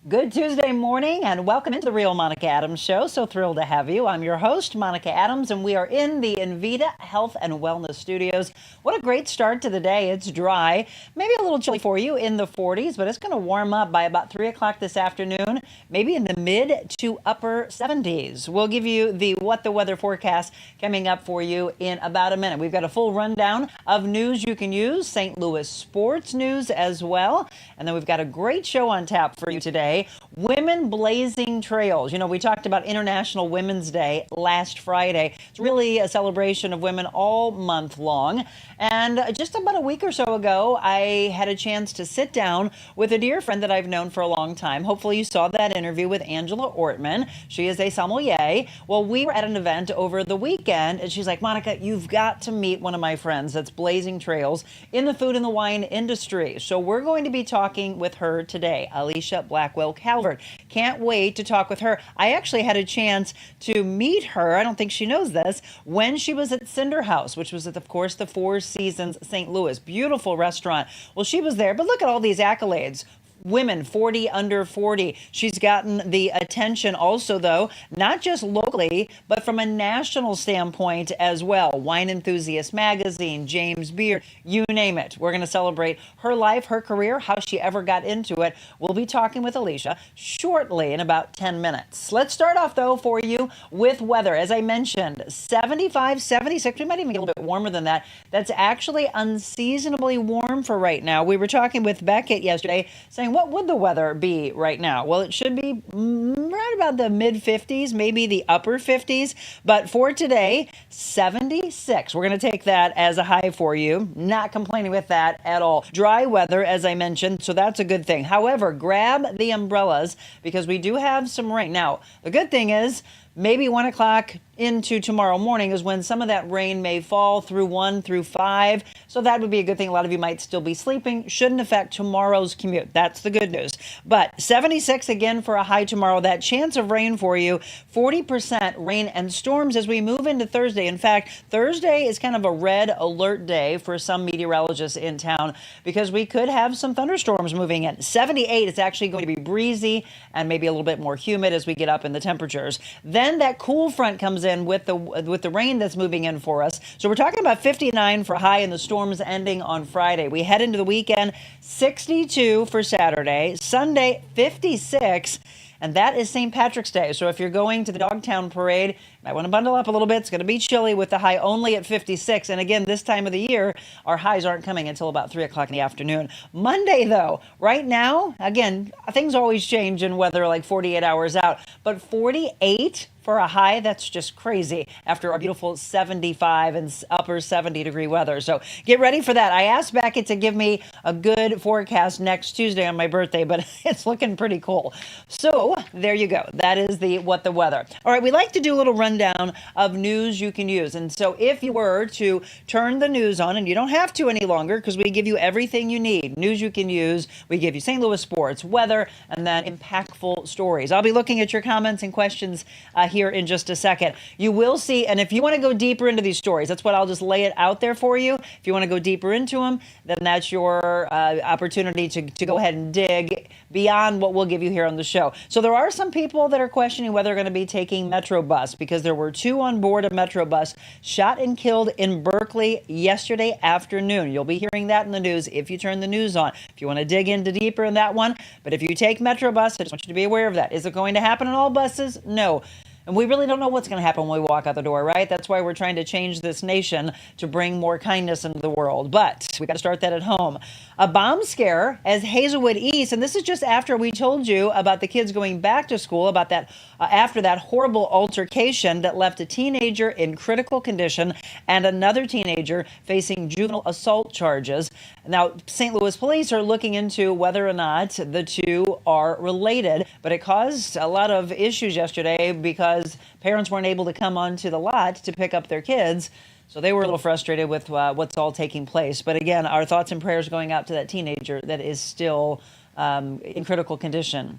Good Tuesday morning and welcome into the Real Monica Adams Show. So thrilled to have you. I'm your host, Monica Adams, and we are in the Invita Health and Wellness Studios. What a great start to the day. It's dry, maybe a little chilly for you in the 40s, but it's going to warm up by about 3 o'clock this afternoon, maybe in the mid to upper 70s. We'll give you the What the Weather forecast coming up for you in about a minute. We've got a full rundown of news you can use, St. Louis sports news as well, and then we've got a great show on tap for you today. Women blazing trails. You know, we talked about International Women's Day last Friday. It's really a celebration of women all month long. And just about a week or so ago, I had a chance to sit down with a dear friend that I've known for a long time. Hopefully you saw that interview with Angela Ortman. She is a sommelier. Well, we were at an event over the weekend, and she's like, Monica, you've got to meet one of my friends that's blazing trails in the food and the wine industry. So we're going to be talking with her today, Alisha Blackwell-Calvert. Can't wait to talk with her. I actually had a chance to meet her, I don't think she knows this, when she was at Cinder House, which was at, of course, the Four Seasons St. Louis. Beautiful restaurant. Well, she was there, but look at all these accolades. Women 40 under 40. She's gotten the attention also, though, not just locally, but from a national standpoint as well. Wine Enthusiast magazine, James Beard, you name it. We're going to celebrate her life, her career, how she ever got into it. We'll be talking with Alisha shortly in about 10 minutes. Let's start off, though, for you with weather. As I mentioned, 75, 76, we might even get a little bit warmer than that. That's actually unseasonably warm for right now. We were talking with Beckett yesterday saying, what would the weather be right now? Well, it should be right about the mid 50s, maybe the upper 50s. But for today, 76. We're going to take that as a high for you. Not complaining with that at all. Dry weather, as I mentioned, so that's a good thing. However, grab the umbrellas because we do have some rain. Now, the good thing is, maybe 1 o'clock into tomorrow morning is when some of that rain may fall through 1 through 5. So that would be a good thing. A lot of you might still be sleeping. Shouldn't affect tomorrow's commute. That's the good news. But 76 again for a high tomorrow. That chance of rain for you, 40% rain and storms as we move into Thursday. In fact, Thursday is kind of a red alert day for some meteorologists in town because we could have some thunderstorms moving in. 78 is actually going to be breezy and maybe a little bit more humid as we get up in the temperatures. Then that cool front comes in with the rain that's moving in for us. So we're talking about 59 for high and the storms ending on Friday. We head into the weekend, 62 for Saturday, Sunday 56, and that is St. Patrick's Day. So if you're going to the Dogtown Parade, you might want to bundle up a little bit. It's going to be chilly with the high only at 56. And again, this time of the year, our highs aren't coming until about 3 o'clock in the afternoon. Monday, though, right now, again, things always change in weather like 48 hours out, but 48 for a high, that's just crazy after our beautiful 75 and upper 70 degree weather. So get ready for that. I asked Beckett to give me a good forecast next Tuesday on my birthday, but it's looking pretty cool. So there you go. That is the What the Weather. All right, we like to do a little rundown of news you can use. And so if you were to turn the news on, and you don't have to any longer because we give you everything you need, news you can use, we give you St. Louis sports, weather, and then impactful stories. I'll be looking at your comments and questions here in just a second. You will see, and if you want to go deeper into these stories, that's what I'll just lay it out there for you. If you want to go deeper into them, then that's your opportunity to go ahead and dig beyond what we'll give you here on the show. So there are some people that are questioning whether they're going to be taking Metrobus because there were 2 on board a Metrobus shot and killed in Berkeley yesterday afternoon. You'll be hearing that in the news if you turn the news on. If you want to dig into deeper in that one, but if you take Metrobus, I just want you to be aware of that. Is it going to happen on all buses? No. And we really don't know what's going to happen when we walk out the door, right? That's why we're trying to change this nation to bring more kindness into the world. But we got to start that at home. A bomb scare as Hazelwood East, and this is just after we told you about the kids going back to school, about that after that horrible altercation that left a teenager in critical condition and another teenager facing juvenile assault charges. Now, St. Louis police are looking into whether or not the two are related, but it caused a lot of issues yesterday because parents weren't able to come onto the lot to pick up their kids. So they were a little frustrated with what's all taking place. But again, our thoughts and prayers going out to that teenager that is still in critical condition.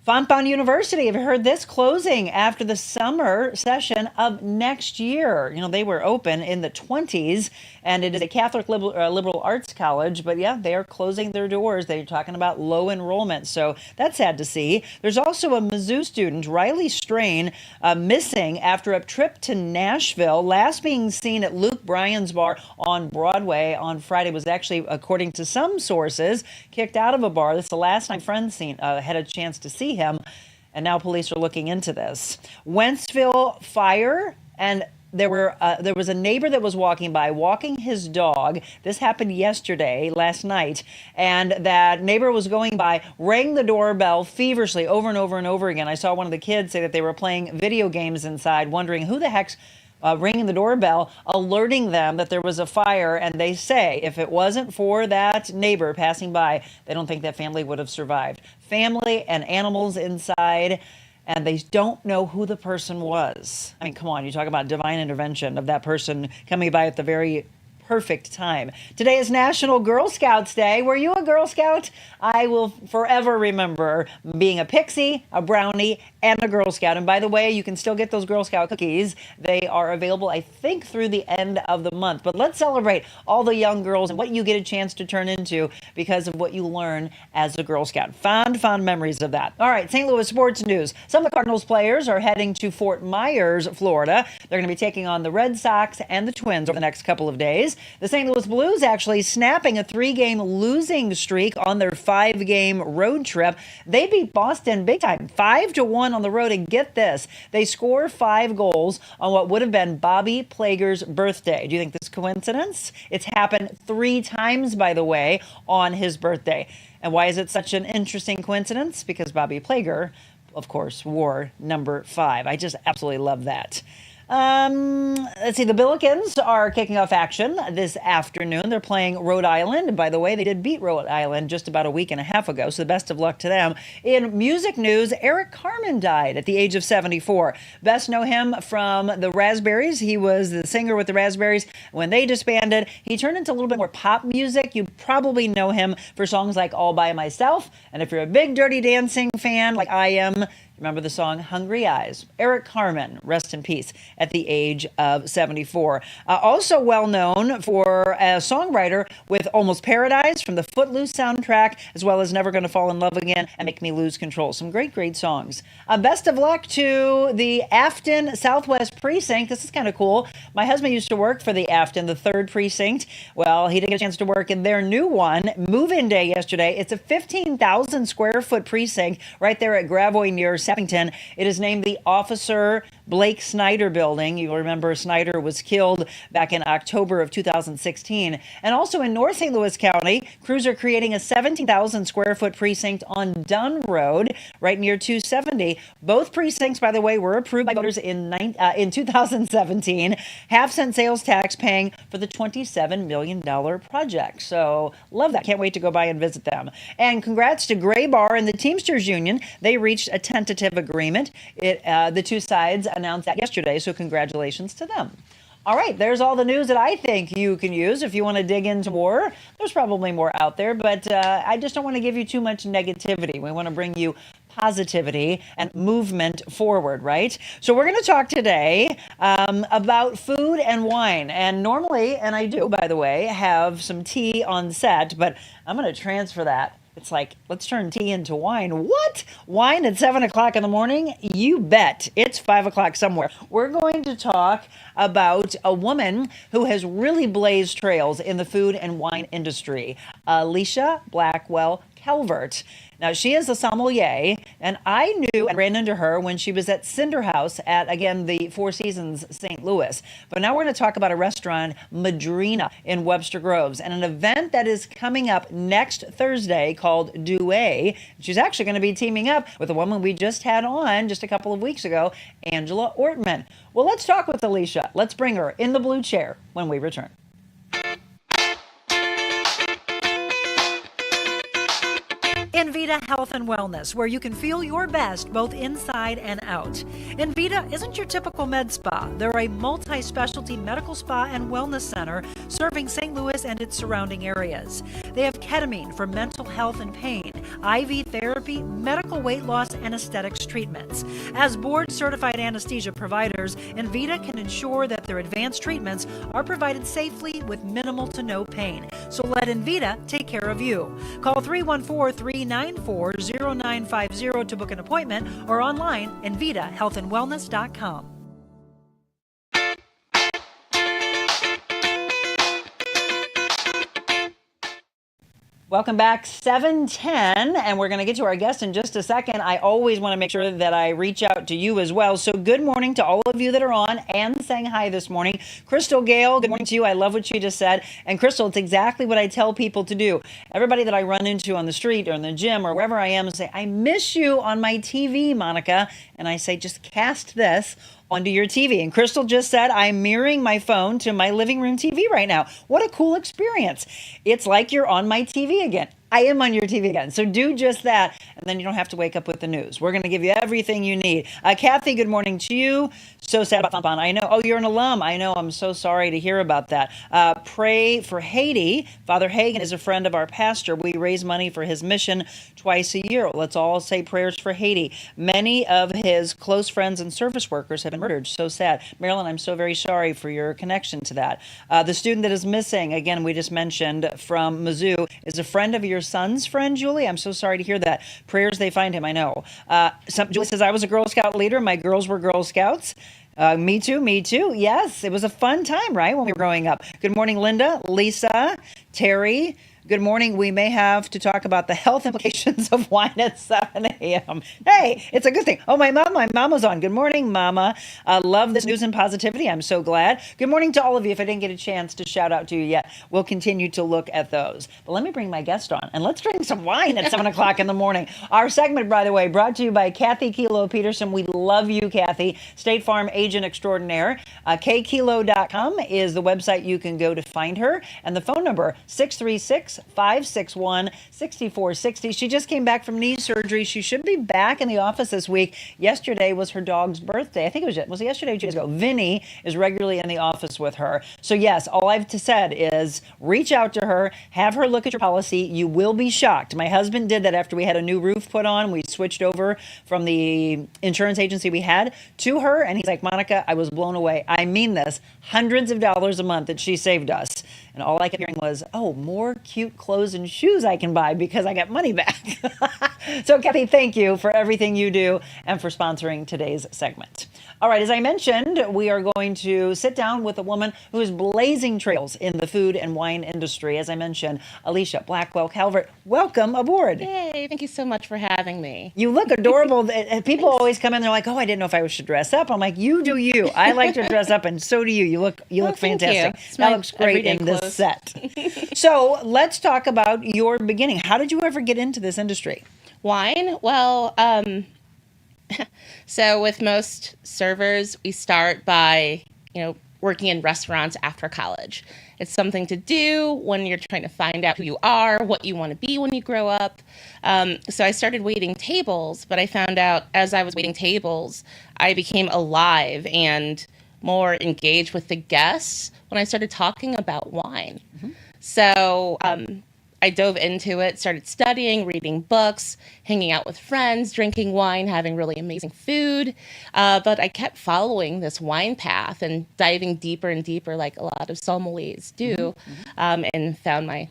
Fontbonne University, have you heard this? Closing after the summer session of next year. You know, they were open in the 20s, and it is a Catholic liberal arts college, but yeah, they are closing their doors. They're talking about low enrollment, so that's sad to see. There's also a Mizzou student, Riley Strain, missing after a trip to Nashville. Last being seen at Luke Bryan's bar on Broadway on Friday, was actually, according to some sources, kicked out of a bar. This is the last time friends had a chance to see him, and now police are looking into this. Wentzville fire, and there was a neighbor that was walking his dog. This happened last night, and that neighbor was going by, rang the doorbell feverishly over and over and over again. I saw one of the kids say that they were playing video games inside, wondering who the heck's ringing the doorbell, alerting them that there was a fire. And they say if it wasn't for that neighbor passing by, they don't think that family would have survived. Family and animals inside, and they don't know who the person was. I mean, come on, you talk about divine intervention of that person coming by at the very perfect time. Today is National Girl Scouts Day. Were you a Girl Scout? I will forever remember being a pixie, a brownie, and a Girl Scout. And by the way, you can still get those Girl Scout cookies. They are available, I think, through the end of the month. But let's celebrate all the young girls and what you get a chance to turn into because of what you learn as a Girl Scout. Fond memories of that. All right, St. Louis sports news. Some of the Cardinals players are heading to Fort Myers, Florida. They're going to be taking on the Red Sox and the Twins over the nenext couple of days. The St. Louis Blues actually snapping a 3-game losing streak on their 5-game road trip. They beat Boston big time, 5-1 on the road. And get this, they score 5 goals on what would have been Bobby Plager's birthday. Do you think this is coincidence? It's happened 3 times, by the way, on his birthday. And why is it such an interesting coincidence? Because Bobby Plager, of course, wore number 5. I just absolutely love that. Let's see, the Billikens are kicking off action this afternoon. They're playing Rhode Island. By the way, they did beat Rhode Island just about a week and a half ago, so the best of luck to them. In music news, Eric Carmen died at the age of 74. Best know him from the Raspberries. He was the singer with the Raspberries. When they disbanded, he turned into a little bit more pop music. You probably know him for songs like All By Myself. And if you're a big Dirty Dancing fan like I am, remember the song Hungry Eyes. Eric Carmen, rest in peace, at the age of 74. Also well known for a songwriter with Almost Paradise from the Footloose soundtrack, as well as Never Gonna Fall in Love Again and Make Me Lose Control. Some great songs. Best of luck to the Afton Southwest Precinct. This is kind of cool. My husband used to work for the Afton, the 3rd Precinct. Well, he didn't get a chance to work in their new one. Move-in day yesterday. It's a 15,000 square foot precinct right there at Gravois near Sappington. It is named the Officer Blake Snyder Building. You'll remember Snyder was killed back in October of 2016. And also in North St. Louis County, crews are creating a 17,000 square foot precinct on Dunn Road, right near 270. Both precincts, by the way, were approved by voters in 2017. Half-cent sales tax paying for the $27 million project. So love that. Can't wait to go by and visit them. And congrats to Gray Bar and the Teamsters Union. They reached a tentative agreement. The two sides announced that yesterday, so congratulations to them. All right, there's all the news that I think you can use if you want to dig into more. There's probably more out there, but I just don't want to give you too much negativity. We want to bring you positivity and movement forward, right? So we're going to talk today about food and wine. And normally, and I do, by the way, have some tea on set, but I'm going to transfer that. It's like, let's turn tea into wine. What? Wine at 7 o'clock in the morning? You bet. It's 5 o'clock somewhere. We're going to talk about a woman who has really blazed trails in the food and wine industry, Alisha Blackwell-Calvert. Now, she is a sommelier, and I knew and ran into her when she was at Cinder House at, again, the Four Seasons St. Louis. But now we're going to talk about a restaurant, Madrina, in Webster Groves, and an event that is coming up next Thursday called Douay. She's actually going to be teaming up with a woman we just had on just a couple of weeks ago, Angela Ortman. Well, let's talk with Alisha. Let's bring her in the blue chair when we return. In Envita Health and Wellness, where you can feel your best both inside and out. Envita isn't your typical med spa. They're a multi-specialty medical spa and wellness center serving St. Louis and its surrounding areas. They have ketamine for mental health and pain, IV therapy, medical weight loss, and aesthetics treatments. As board-certified anesthesia providers, Envita can ensure that their advanced treatments are provided safely with minimal to no pain. So let Envita take care of you. Call 314-394-0950 to book an appointment or online EnvitaHealthandWellness.com. Welcome back, 7:10, and we're going to get to our guest in just a second. I always want to make sure that I reach out to you as well. So good morning to all of you that are on and saying hi this morning. Crystal Gale, good morning to you. I love what she just said. And Crystal, it's exactly what I tell people to do. Everybody that I run into on the street or in the gym or wherever I am say, I miss you on my TV, Monica. And I say, just cast this onto your TV. And Crystal just said, I'm mirroring my phone to my living room TV right now. What a cool experience. It's like you're on my TV again. I am on your TV again. So do just that, and then you don't have to wake up with the news. We're going to give you everything you need. Kathy, good morning to you. So sad about Fun. I know. Oh, you're an alum. I know. I'm so sorry to hear about that. Pray for Haiti. Father Hagen is a friend of our pastor. We raise money for his mission twice a year. Let's all say prayers for Haiti. Many of his close friends and service workers have been murdered. So sad. Marilyn, I'm so very sorry for your connection to that. The student that is missing, again, we just mentioned from Mizzou, is a friend of your son's friend, Julie. I'm so sorry to hear that. Prayers they find him, I know. Julie says, I was a Girl Scout leader. My girls were Girl Scouts. Me too. Yes, it was a fun time, right, when we were growing up. Good morning, Linda, Lisa, Terry. Good morning. We may have to talk about the health implications of wine at 7 a.m. Hey, it's a good thing. Oh, my mama's on. Good morning, Mama. Love this news and positivity. I'm so glad. Good morning to all of you. If I didn't get a chance to shout out to you yet, we'll continue to look at those. But let me bring my guest on, and let's drink some wine at 7 o'clock in the morning. Our segment, by the way, brought to you by Kathy Kilo Peterson. We love you, Kathy. State Farm Agent Extraordinaire. Kkilo.com is the website you can go to find her. And the phone number, 636-561-6460. She just came back from knee surgery. She should be back in the office this week. Yesterday was her dog's birthday. I think it was yesterday or 2 days ago. Vinny is regularly in the office with her. So yes, all I've said is reach out to her, have her look at your policy. You will be shocked. My husband did that after we had a new roof put on. We switched over from the insurance agency we had to her, and he's like, Monica, I was blown away. I mean this, hundreds of dollars a month that she saved us. And all I kept hearing was, oh, more cute clothes and shoes I can buy because I got money back. So, Kathy, thank you for everything you do and for sponsoring today's segment. All right, as I mentioned, we are going to sit down with a woman who is blazing trails in the food and wine industry. As I mentioned, Alisha Blackwell-Calvert, welcome aboard. Yay, thank you so much for having me. You look adorable. People always come in, they're like, oh, I didn't know if I should dress up. I'm like, you do you. I like to dress up, and so do you. You look fantastic. That looks great in this set. So let's talk about your beginning. How did you ever get into this industry? Wine? Well, so with most servers, we start by, working in restaurants after college. It's something to do when you're trying to find out who you are, what you want to be when you grow up. So I started waiting tables, but I found out as I was waiting tables, I became alive and more engaged with the guests when I started talking about wine. Mm-hmm. So I dove into it, started studying, reading books, hanging out with friends, drinking wine, having really amazing food. But I kept following this wine path and diving deeper and deeper like a lot of sommeliers do, and found my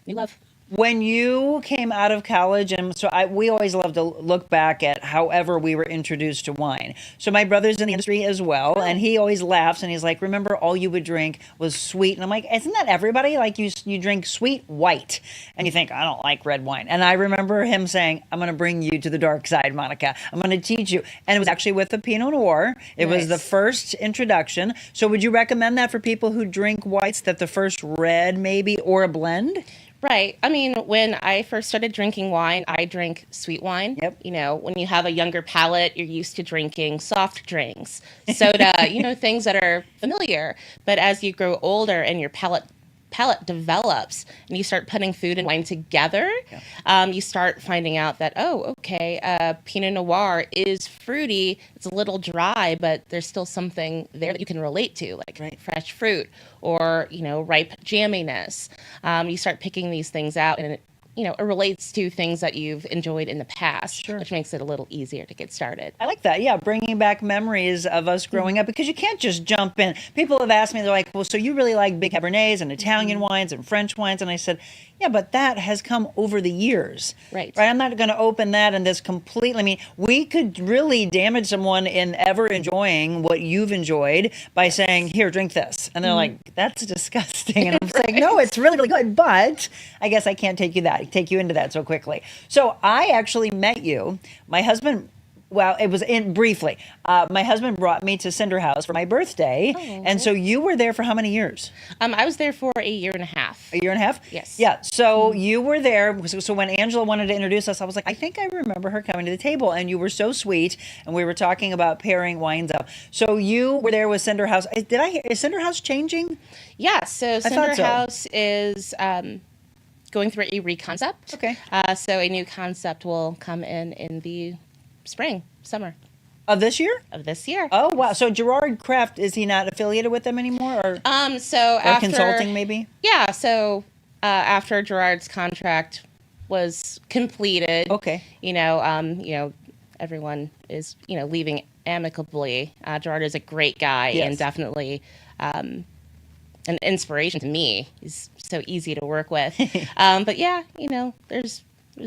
new love. When you came out of college, and so we always love to look back at however we were introduced to wine. So my brother's in the industry as well, and he always laughs, and he's like, remember, all you would drink was sweet. And I'm like, isn't that everybody? Like, you drink sweet white, and you think, I don't like red wine. And I remember him saying, I'm going to bring you to the dark side, Monica. I'm going to teach you. And it was actually with the Pinot Noir. It was the first introduction. So would you recommend that for people who drink whites, that the first red maybe, or a blend? Right. I mean, when I first started drinking wine, I drank sweet wine. Yep. When you have a younger palate, you're used to drinking soft drinks, soda, things that are familiar. But as you grow older and your palate palate develops and you start putting food and wine together, you start finding out that, oh, okay, Pinot Noir is fruity. It's a little dry, but there's still something there that you can relate to, like fresh fruit or, ripe jamminess. You start picking these things out, and it relates to things that you've enjoyed in the past, which makes it a little easier to get started. I like that. Yeah, bringing back memories of us growing up, because you can't just jump in. People have asked me, they're like, well, so you really like big Cabernets and Italian wines and French wines? And I said, yeah, but that has come over the years. Right. I'm not going to open that in this completely. I mean, we could really damage someone in ever enjoying what you've enjoyed by saying, here, drink this. And they're like, that's disgusting. And I'm saying, no, it's really, really good. But I guess I can't take you into that so quickly. So I actually met you. My husband, well, it was briefly. My husband brought me to Cinder House for my birthday. Oh. And so you were there for how many years? I was there for a year and a half. A year and a half? Yes. Yeah. So you were there. So when Angela wanted to introduce us, I was like, I think I remember her coming to the table, and you were so sweet. And we were talking about pairing wines up. So you were there with Cinder House. Is Cinder House changing? Yeah. So Cinder House is going through a reconcept. Okay. So a new concept will come in the summer. Of this year? Of this year. Oh, wow. So Gerard Kraft, is he not affiliated with them anymore? Or after consulting maybe? Yeah. So after Gerard's contract was completed, okay. Everyone is, leaving amicably. Gerard is a great guy and definitely an inspiration to me. He's so easy to work with. But yeah, there's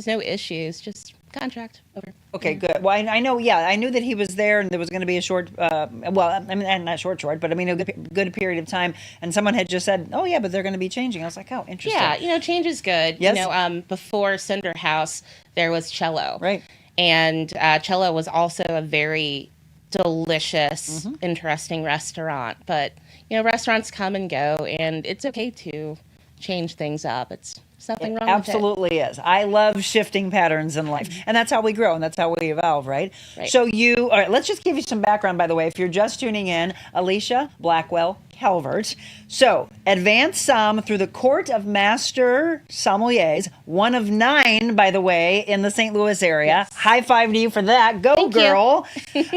no issues, just contract over. Okay, good. Well, I know, I knew that he was there, and there was going to be a short, not short, but I mean, a good period of time. And someone had just said, oh, yeah, but they're going to be changing. I was like, oh, interesting. Yeah, change is good. Yes. Before Cinder House, there was Cello. Right. And Cello was also a very delicious, interesting restaurant. But, restaurants come and go, and it's okay to change things up. It's nothing wrong with it. Absolutely is. I love shifting patterns in life. And that's how we grow, and that's how we evolve, right? So all right, let's just give you some background, by the way. If you're just tuning in, Alisha Blackwell-Calvert. So, advanced somm through the Court of Master Sommeliers, one of 9, by the way, in the St. Louis area. Yes. High five to you for that. Go, Thank girl.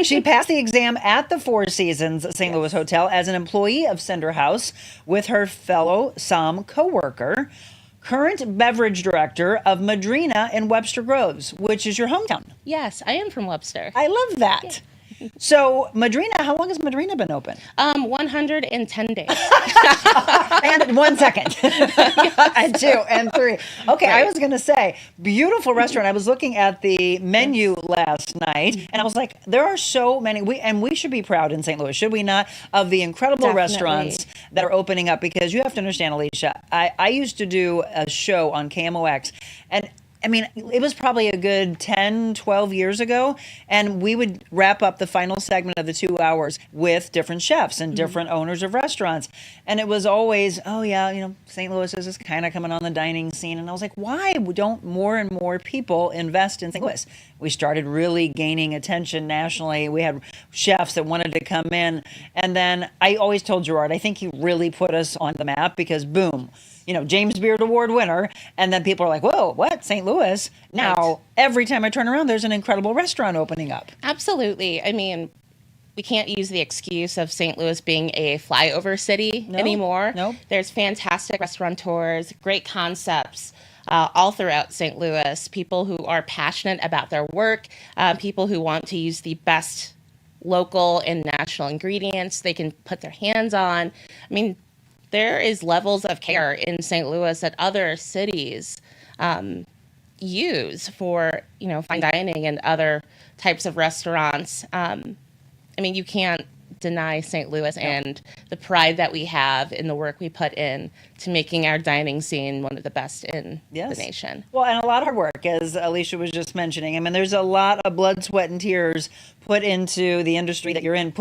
She passed the exam at the Four Seasons St. Louis Hotel as an employee of Cinder House with her fellow somm coworker, current beverage director of Madrina in Webster Groves, which is your hometown. Yes, I am from Webster. I love that. Yeah. So, Madrina, how long has Madrina been open? 110 days. And 1 second. And 2 and 3. Okay, I was going to say, beautiful restaurant. I was looking at the menu last night, and I was like, there are so many. We should be proud in St. Louis, should we not, of the incredible restaurants that are opening up, because you have to understand, Alisha, I used to do a show on KMOX, and I mean, it was probably a good 10, 12 years ago, and we would wrap up the final segment of the 2 hours with different chefs and different owners of restaurants. And it was always, oh yeah, St. Louis is just kind of coming on the dining scene. And I was like, why don't more and more people invest in St. Louis? We started really gaining attention nationally. We had chefs that wanted to come in. And then I always told Gerard, I think he really put us on the map, because boom, James Beard Award winner. And then people are like, whoa, what? St. Louis? Now, every time I turn around, there's an incredible restaurant opening up. Absolutely. I mean, we can't use the excuse of St. Louis being a flyover city anymore. No. There's fantastic restaurateurs, great concepts all throughout St. Louis, people who are passionate about their work, people who want to use the best local and national ingredients they can put their hands on. I mean, there is levels of care in St. Louis that other cities use for, fine dining and other types of restaurants. I mean, you can't deny St. Louis and the pride that we have in the work we put in to making our dining scene one of the best in the nation. Well, and a lot of hard work, as Alisha was just mentioning. I mean, there's a lot of blood, sweat, and tears put into the industry that you're in,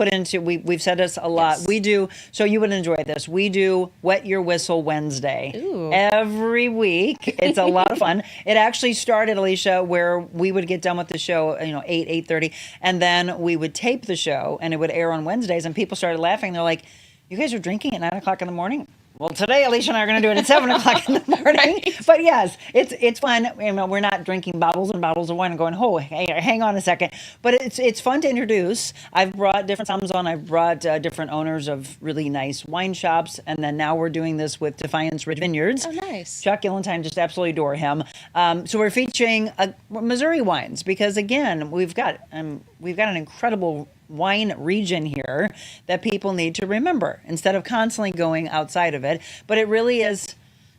we've said this a lot. Yes. We do, so you would enjoy this. We do Wet Your Whistle Wednesday. Ooh. Every week. It's a lot of fun. It actually started, Alisha, where we would get done with the show, 8:30, and then we would tape the show, and it would air on Wednesdays, and people started laughing. They're like, You guys are drinking at 9 o'clock in the morning? Well, today, Alisha and I are going to do it at 7 o'clock in the morning. Right. But yes, it's fun. You know, we're not drinking bottles and bottles of wine and going, oh, hey, hang on a second. But it's fun to introduce. I've brought different times on. I've brought different owners of really nice wine shops. And then now we're doing this with Defiance Ridge Vineyards. Oh, nice. Chuck Gillentine, just absolutely adore him. So we're featuring Missouri wines because, again, we've got an incredible wine region here that people need to remember instead of constantly going outside of it. But it really is,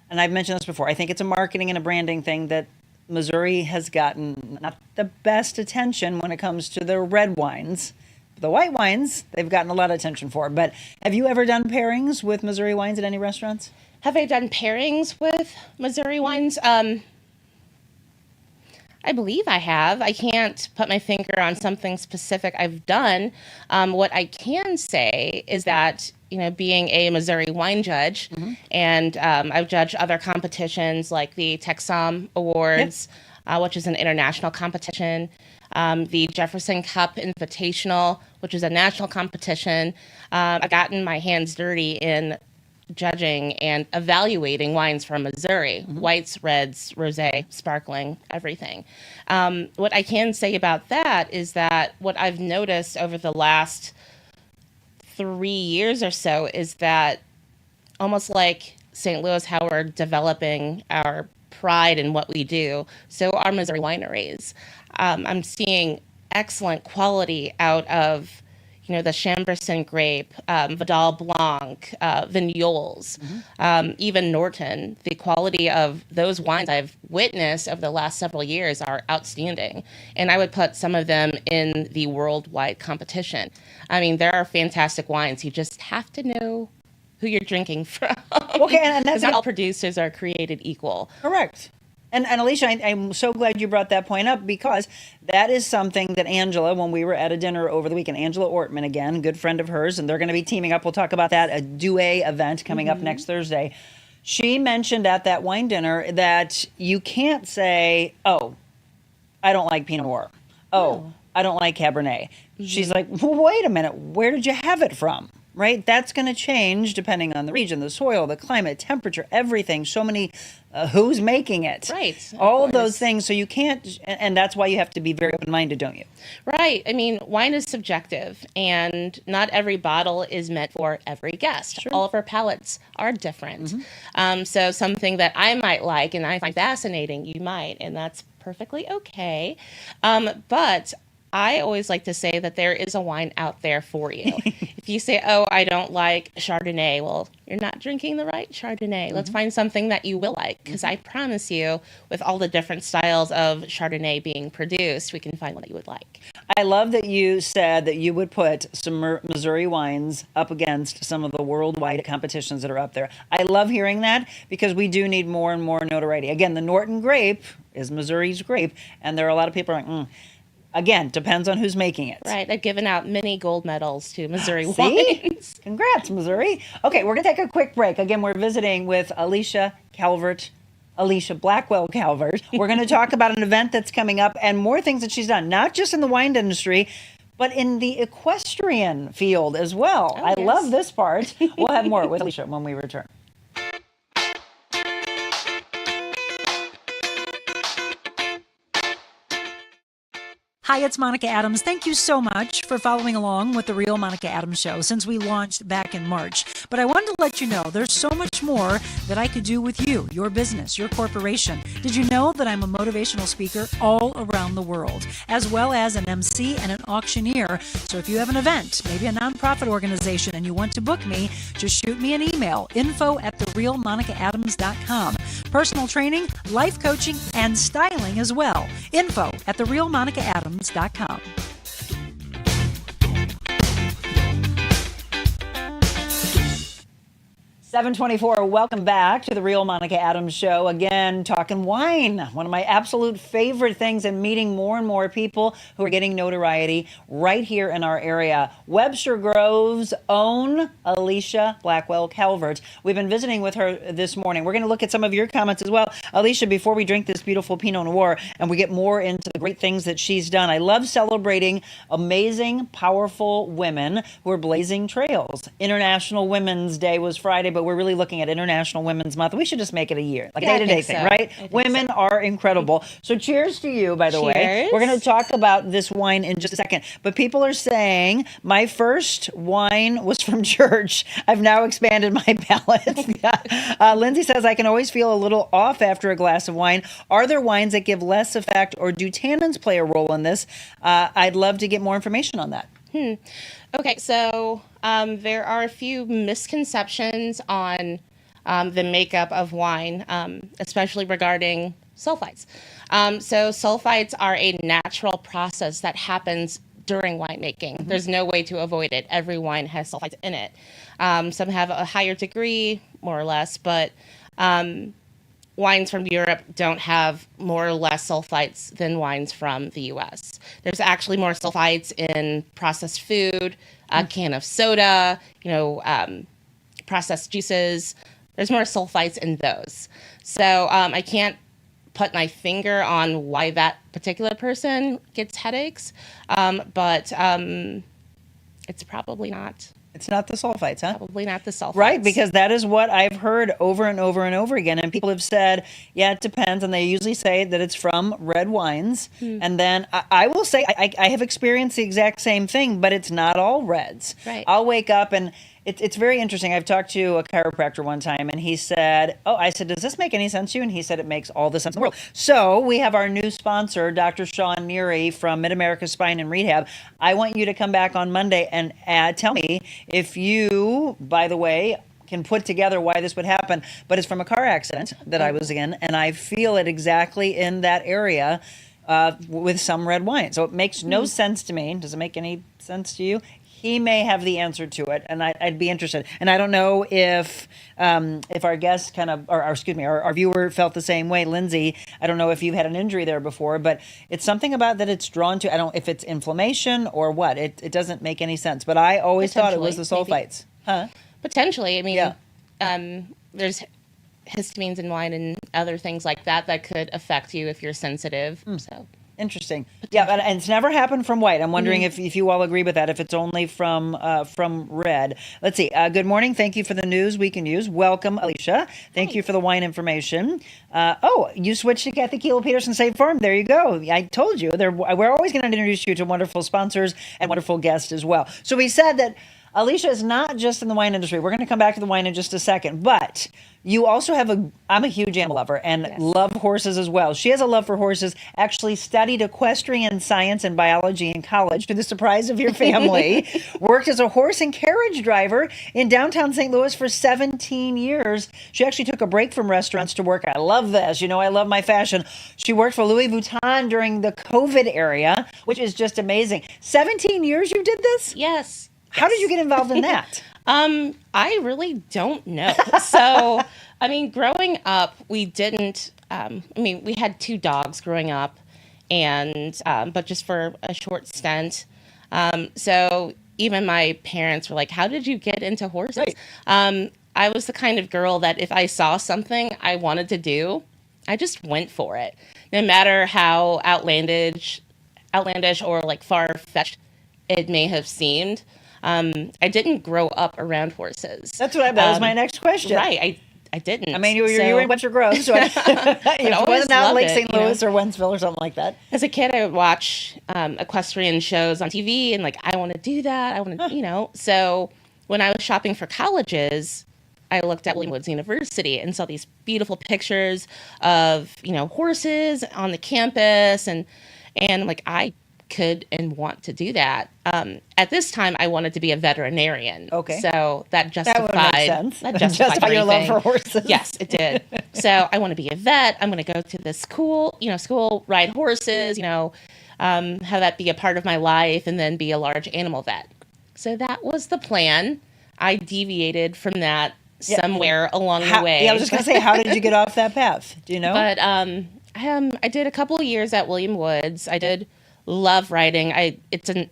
and I've mentioned this before, I think it's a marketing and a branding thing that Missouri has gotten not the best attention when it comes to the red wines. The white wines, they've gotten a lot of attention for. But have you ever done pairings with Missouri wines at any restaurants? Have I done pairings with Missouri wines? I believe I have. I can't put my finger on something specific I've done. What I can say is that, you know, being a Missouri wine judge, and I've judged other competitions like the Texom Awards, which is an international competition, the Jefferson Cup Invitational, which is a national competition. I've gotten my hands dirty in judging and evaluating wines from Missouri, whites, reds, rosé, sparkling, everything. What I can say about that is that what I've noticed over the last 3 years or so is that almost like St. Louis, how we're developing our pride in what we do, so are Missouri wineries. I'm seeing excellent quality out of, you know, the Chamberson grape, Vidal Blanc, Vignoles, even Norton. The quality of those wines I've witnessed over the last several years are outstanding. And I would put some of them in the worldwide competition. I mean, there are fantastic wines. You just have to know who you're drinking from. Okay, and that's not all producers are created equal. Correct. And Alisha, I'm so glad you brought that point up because that is something that Angela, when we were at a dinner over the weekend, Angela Ortman, again, good friend of hers, and they're going to be teaming up. We'll talk about that, a Douai event coming up next Thursday. She mentioned at that wine dinner that you can't say, oh, I don't like Pinot Noir. Oh, I don't like Cabernet. She's like, well, wait a minute, where did you have it from? Right? That's going to change depending on the region, the soil, the climate, temperature, everything. So many, who's making it? Right. All of those things. So you can't, and that's why you have to be very open-minded, don't you? Right. I mean, wine is subjective, and not every bottle is meant for every guest. Sure. All of our palates are different. So something that I might like and I find fascinating, you might, and that's perfectly okay. But I always like to say that there is a wine out there for you. If you say, oh, I don't like Chardonnay, well, you're not drinking the right Chardonnay. Let's find something that you will like, because I promise you, with all the different styles of Chardonnay being produced, we can find one that you would like. I love that you said that you would put some Missouri wines up against some of the worldwide competitions that are up there. I love hearing that because we do need more and more notoriety. Again, the Norton grape is Missouri's grape, and there are a lot of people like, Again, depends on who's making it. Right. They've given out many gold medals to Missouri See? wines. Congrats, Missouri. Okay, we're going to take a quick break. Again, we're visiting with Alisha Blackwell-Calvert. We're going to talk about an event that's coming up and more things that she's done, not just in the wine industry, but in the equestrian field as well. Oh, I yes. love this part. We'll have more with Alisha when we return. Hi, it's Monica Adams. Thank you so much for following along with The Real Monica Adams Show since we launched back in March. But I wanted to let you know there's so much more that I could do with you, your business, your corporation. Did you know that I'm a motivational speaker all around the world, as well as an MC and an auctioneer? So if you have an event, maybe a nonprofit organization, and you want to book me, just shoot me an email, info@TheRealMonicaAdams.com. Personal training, life coaching, and styling as well. Info@TheRealMonicaAdams.com. 724, welcome back to the Real Monica Adams Show. Again, talking wine, one of my absolute favorite things, and meeting more and more people who are getting notoriety right here in our area. Webster Groves' own Alisha Blackwell-Calvert. We've been visiting with her this morning. We're going to look at some of your comments as well. Alisha, before we drink this beautiful Pinot Noir and we get more into the great things that she's done, I love celebrating amazing, powerful women who are blazing trails. International Women's Day was Friday, but we're really looking at International Women's Month. We should just make it a year, like a day-to-day thing, right? Women are incredible. So cheers to you, by the way. We're going to talk about this wine in just a second. But people are saying, my first wine was from church. I've now expanded my palate. Lindsay says, I can always feel a little off after a glass of wine. Are there wines that give less effect, or do tannins play a role in this? I'd love to get more information on that. Okay, so there are a few misconceptions on the makeup of wine, especially regarding sulfites. So sulfites are a natural process that happens during winemaking. Mm-hmm. There's no way to avoid it. Every wine has sulfites in it. Some have a higher degree, more or less, but wines from Europe don't have more or less sulfites than wines from the U.S. There's actually more sulfites in processed food, a can of soda, processed juices. There's more sulfites in those. So I can't put my finger on why that particular person gets headaches, but it's probably not. It's not the sulfites, huh? Probably not the sulfites. Right, because that is what I've heard over and over and over again. And people have said, yeah, it depends. And they usually say that it's from red wines. And then I will say I have experienced the exact same thing, but it's not all reds. Right. I'll wake up and it's very interesting. I've talked to a chiropractor one time, and he said, I said, does this make any sense to you? And he said, it makes all the sense in the world. So we have our new sponsor, Dr. Sean Neary from Mid-America Spine and Rehab. I want you to come back on Monday and tell me if you, by the way, can put together why this would happen. But it's from a car accident that I was in, and I feel it exactly in that area with some red wine. So it makes no sense to me. Does it make any sense to you? He may have the answer to it, and I'd be interested. And I don't know if our guest kind of, or excuse me, our viewer felt the same way. Lindsay, I don't know if you've had an injury there before, but it's something about that it's drawn to. I don't know if it's inflammation or what. It doesn't make any sense. But I always thought it was the sulfites. Huh? Potentially. I mean, there's histamines in wine and other things like that could affect you if you're sensitive. So. Interesting. Yeah, and it's never happened from white. I'm wondering if you all agree with that, if it's only from red. Let's see. Good morning. Thank you for the news we can use. Welcome, Alisha. Thank you for the wine information. You switched to Kathy Keeler-Peterson State Farm. There you go. I told you. We're always going to introduce you to wonderful sponsors and wonderful guests as well. So we said that Alisha is not just in the wine industry. We're going to come back to the wine in just a second. But you also have I'm a huge animal lover and love horses as well. She has a love for horses, actually studied equestrian science and biology in college to the surprise of your family, worked as a horse and carriage driver in downtown St. Louis for 17 years. She actually took a break from restaurants to work. I love this. I love my fashion. She worked for Louis Vuitton during the COVID era, which is just amazing. 17 years you did this? Yes. How did you get involved in that? I really don't know. So, growing up, we didn't, we had 2 dogs growing up, and, but just for a short stint. So even my parents were like, how did you get into horses? Right. I was the kind of girl that if I saw something I wanted to do, I just went for it. No matter how outlandish or like far-fetched it may have seemed. I didn't grow up around horses. That was my next question. Right. I didn't. You were in Webster Groves, so it wasn't out Lake St. Louis or Wentzville or something like that. As a kid, I would watch equestrian shows on TV, and I want to do that. I want to, So when I was shopping for colleges, I looked at William Woods University and saw these beautiful pictures of horses on the campus, and I could and want to do that. At this time, I wanted to be a veterinarian. Okay. So that justified, that justified your love for horses. Yes, it did. So I want to be a vet. I'm going to go to this school, ride horses, have that be a part of my life, and then be a large animal vet. So that was the plan. I deviated from that somewhere along the way. Yeah, I was just going to say, how did you get off that path? Do you know? But I did a couple of years at William Woods. I did love riding. It's a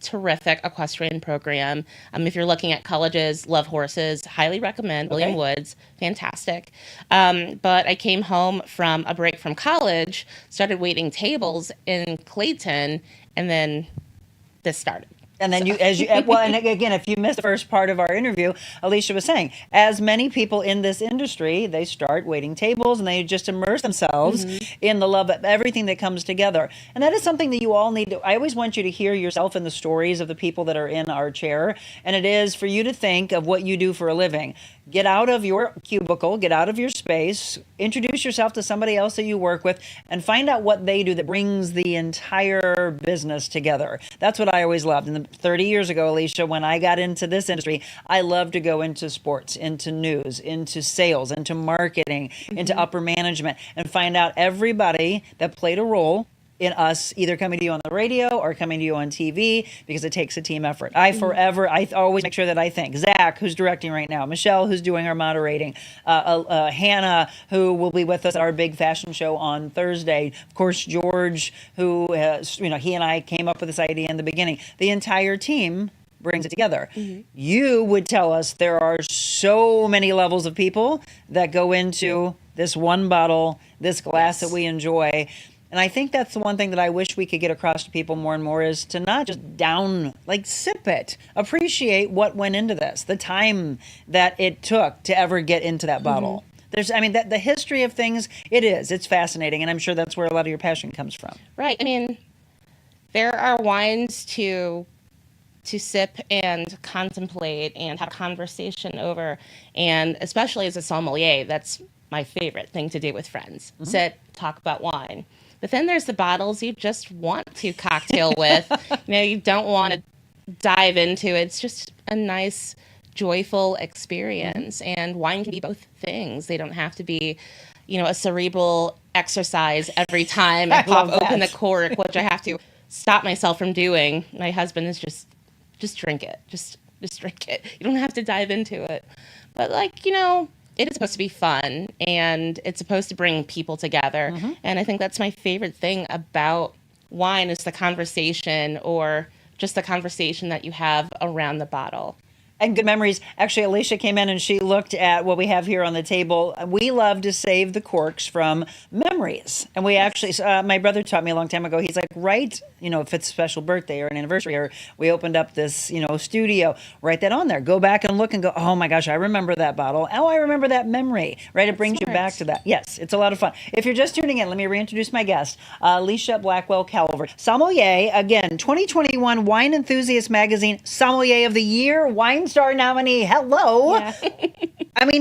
terrific equestrian program. If you're looking at colleges, love horses, highly recommend William Woods. Fantastic. But I came home from a break from college, started waiting tables in Clayton, and then this started. And then and again, if you missed the first part of our interview, Alisha was saying, as many people in this industry, they start waiting tables and they just immerse themselves in the love of everything that comes together. And that is something that you all need to, I always want you to hear yourself in the stories of the people that are in our chair. And it is for you to think of what you do for a living. Get out of your cubicle, get out of your space, introduce yourself to somebody else that you work with, and find out what they do that brings the entire business together. That's what I always loved. And 30 years ago, Alisha, when I got into this industry, I loved to go into sports, into news, into sales, into marketing, into upper management, and find out everybody that played a role in us either coming to you on the radio or coming to you on TV, because it takes a team effort. I always make sure that I think Zach, who's directing right now, Michelle, who's doing our moderating, Hannah, who will be with us at our big fashion show on Thursday, of course, George, who, he and I came up with this idea in the beginning. The entire team brings it together. You would tell us there are so many levels of people that go into this one bottle, this glass that we enjoy. And I think that's the one thing that I wish we could get across to people more and more, is to not just sip it. Appreciate what went into this, the time that it took to ever get into that bottle. The history of things, it's fascinating. And I'm sure that's where a lot of your passion comes from. Right. I mean, there are wines to sip and contemplate and have a conversation over. And especially as a sommelier, that's my favorite thing to do with friends. Sit, talk about wine. But then there's the bottles you just want to cocktail with. You don't want to dive into it. It's just a nice, joyful experience. And wine can be both things. They don't have to be, a cerebral exercise every time I pop open the cork, which I have to stop myself from doing. My husband is just drink it. Just drink it. You don't have to dive into it. But it is supposed to be fun, and it's supposed to bring people together. And I think that's my favorite thing about wine, is the conversation, or just the conversation that you have around the bottle. And good memories. Actually, Alisha came in and she looked at what we have here on the table. We love to save the corks from memories. And we actually, my brother taught me a long time ago, he's like, if it's a special birthday or an anniversary, or we opened up this, studio, write that on there. Go back and look and go, oh my gosh, I remember that bottle. Oh, I remember that memory, right? It brings you back to that. Yes, it's a lot of fun. If you're just tuning in, let me reintroduce my guest, Alisha Blackwell-Calvert. Sommelier, again, 2021 Wine Enthusiast Magazine Sommelier of the Year, Wine Star nominee. Hello. Yeah.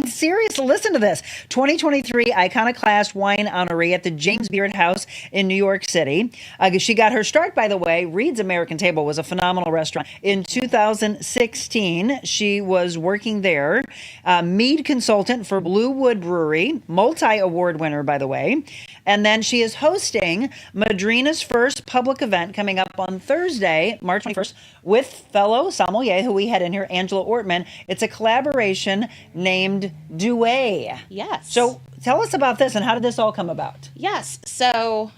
Seriously, listen to this. 2023 Iconoclast Wine Honoree at the James Beard House in New York City. She got her start, by the way. Reed's American Table was a phenomenal restaurant. In 2016, she was working there. Mead consultant for Blue Wood Brewery, multi-award winner, by the way. And then she is hosting Madrina's first public event coming up on Thursday, March 21st, with fellow sommelier who we had in here, Angela Ortman. It's a collaboration named Duet. Yes. So tell us about this, and how did this all come about? Yes. So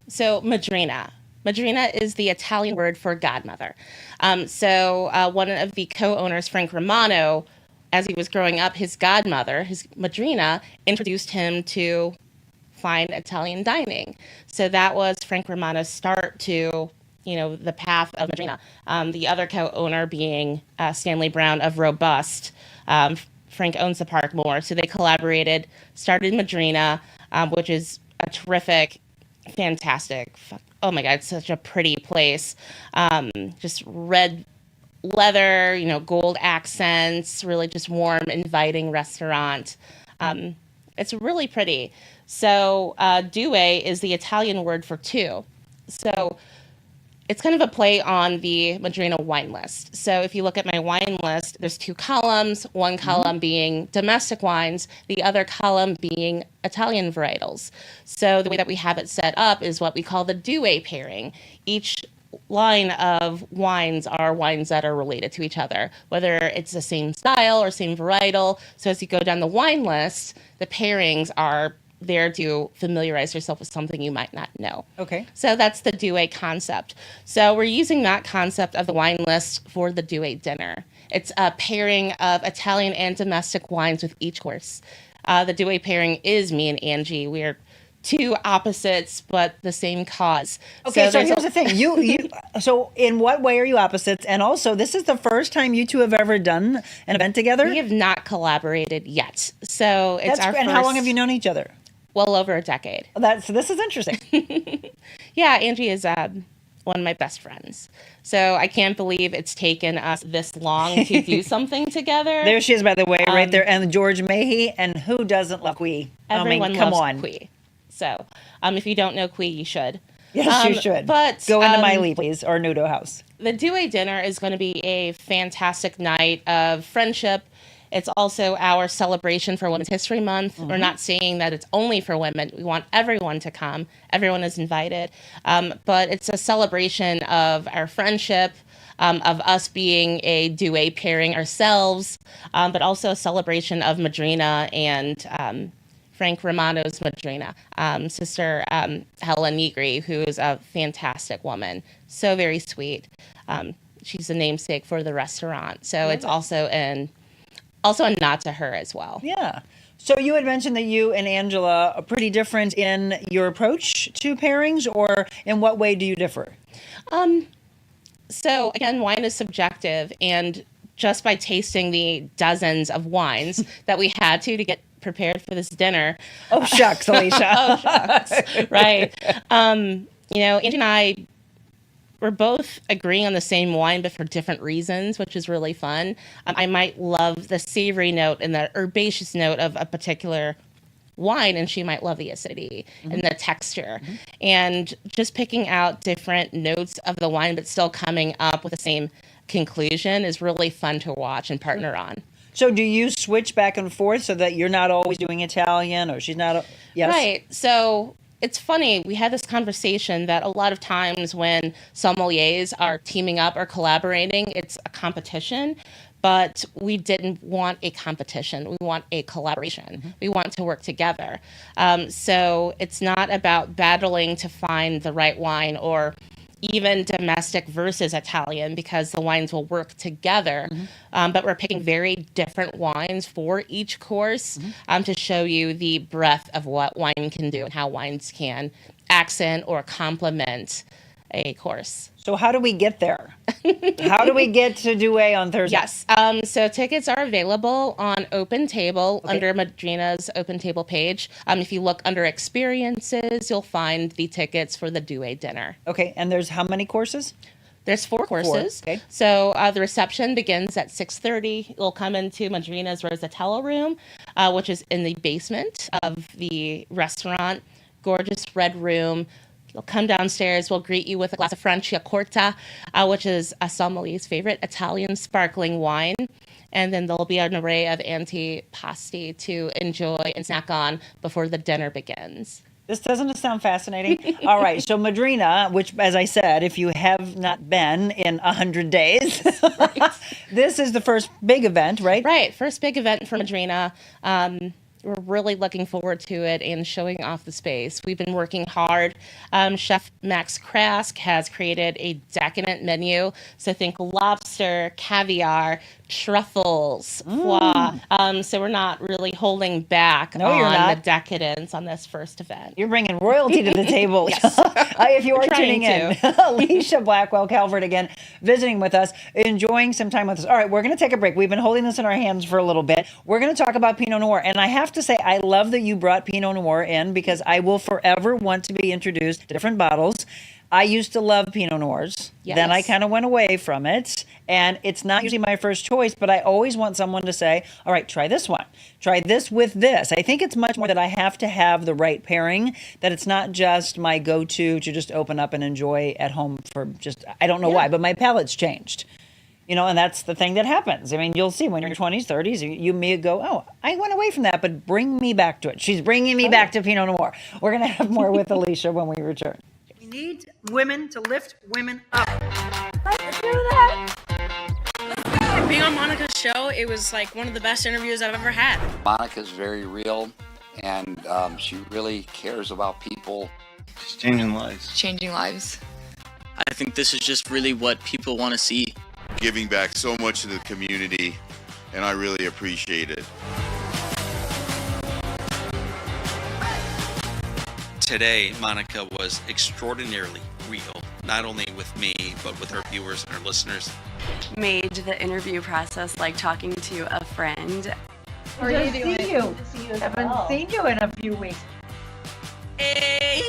Madrina. Madrina is the Italian word for godmother. One of the co-owners, Frank Romano, as he was growing up, his godmother, his Madrina, introduced him to fine Italian dining. So that was Frank Romano's start to, the path of Madrina. The other co-owner being Stanley Brown of Robust. Frank owns the park more. So they collaborated, started Madrina, which is a terrific, fantastic, oh my God, it's such a pretty place. Just red leather, gold accents, really just warm, inviting restaurant. It's really pretty. So due is the Italian word for two. So it's kind of a play on the Madrina wine list. So if you look at my wine list, there's two columns, one column being domestic wines, the other column being Italian varietals. So the way that we have it set up is what we call the due pairing. Each line of wines are wines that are related to each other, whether it's the same style or same varietal. So as you go down the wine list, the pairings are there to familiarize yourself with something you might not know. Okay. So that's the Douay concept. So we're using that concept of the wine list for the Douay dinner. It's a pairing of Italian and domestic wines with each course. The Douay pairing is me and Angie. We're two opposites, but the same cause. Okay, so here's the thing. So in what way are you opposites? And also, this is the first time you two have ever done an event together? We have not collaborated yet. So it's our first. And how long have you known each other? Well over a decade. So this is interesting. Yeah, Angie is one of my best friends. So I can't believe it's taken us this long to do something together. There she is, by the way, right there. And George Mahey. And who doesn't love Quee? Everyone come loves on. Quee. So if you don't know Quee, you should. Yes, you should. But go into my Lee, please, or Nudo House. The Douay dinner is going to be a fantastic night of friendship. It's also our celebration for Women's History Month. We're not saying that it's only for women. We want everyone to come. Everyone is invited. But it's a celebration of our friendship, of us being a Douay pairing ourselves, but also a celebration of Madrina and Frank Romano's Madrina, Sister Helen Negri, who is a fantastic woman. So very sweet. She's the namesake for the restaurant. So it's also a nod to her as well. Yeah. So you had mentioned that you and Angela are pretty different in your approach to pairings, or in what way do you differ? So again, wine is subjective, and just by tasting the dozens of wines that we had to get prepared for this dinner. Oh, shucks, Alisha. Oh, shucks. Right. Angie and I we're both agreeing on the same wine, but for different reasons, which is really fun. I might love the savory note and the herbaceous note of a particular wine, and she might love the acidity and the texture. And just picking out different notes of the wine, but still coming up with the same conclusion is really fun to watch and partner on. So do you switch back and forth so that you're not always doing Italian, or she's not? Yes. Right. So it's funny, we had this conversation that a lot of times when sommeliers are teaming up or collaborating, it's a competition, but we didn't want a competition. We want a collaboration. We want to work together. So it's not about battling to find the right wine or even domestic versus Italian, because the wines will work together. But we're picking very different wines for each course to show you the breadth of what wine can do and how wines can accent or complement a course. So how do we get there? How do we get to Douay on Thursday? Yes. So tickets are available on Open Table under Madrina's Open Table page. If you look under experiences, you'll find the tickets for the Douay dinner. Okay. And there's how many courses? There's 4 courses. Okay. So the reception begins at 6:30. You'll come into Madrina's Rosatello room, which is in the basement of the restaurant. Gorgeous red room. You'll come downstairs. We'll greet you with a glass of Franciacorta, which is a sommelier's favorite Italian sparkling wine. And then there'll be an array of antipasti to enjoy and snack on before the dinner begins. This doesn't sound fascinating. All right. So Madrina, which, as I said, if you have not been in 100 days, this is the first big event, right? Right. First big event for Madrina. We're really looking forward to it and showing off the space. We've been working hard. Chef Max Krask has created a decadent menu. So think lobster, caviar, truffles, foie. So we're not really holding back on the decadence on this first event. You're bringing royalty to the table. Yes. If you are tuning in, Alisha Blackwell-Calvert again, visiting with us, enjoying some time with us. All right, we're going to take a break. We've been holding this in our hands for a little bit. We're going to talk about Pinot Noir. And I have to say, I love that you brought Pinot Noir in, because I will forever want to be introduced to different bottles. I used to love Pinot Noirs. Yes. Then I kind of went away from it. And it's not usually my first choice, but I always want someone to say, all right, try this one. Try this with this. I think it's much more that I have to have the right pairing, that it's not just my go-to to just open up and enjoy at home for just, I don't know why, but my palate's changed. You know, and that's the thing that happens. I mean, you'll see when you're in your 20s, 30s, you may go, oh, I went away from that, but bring me back to it. She's bringing me back to Pinot Noir. We're going to have more with Alisha when we return. She needs women to lift women up. Let's do that. Being on Monica's show, it was like one of the best interviews I've ever had. Monica's very real, and she really cares about people. She's changing lives. Changing lives. I think this is just really what people want to see. Giving back so much to the community, and I really appreciate it. Today, Monica was extraordinarily real, not only with me, but with her viewers and her listeners. Made the interview process like talking to a friend. How are you doing? Good to see you. Haven't seen you in a few weeks. Hey!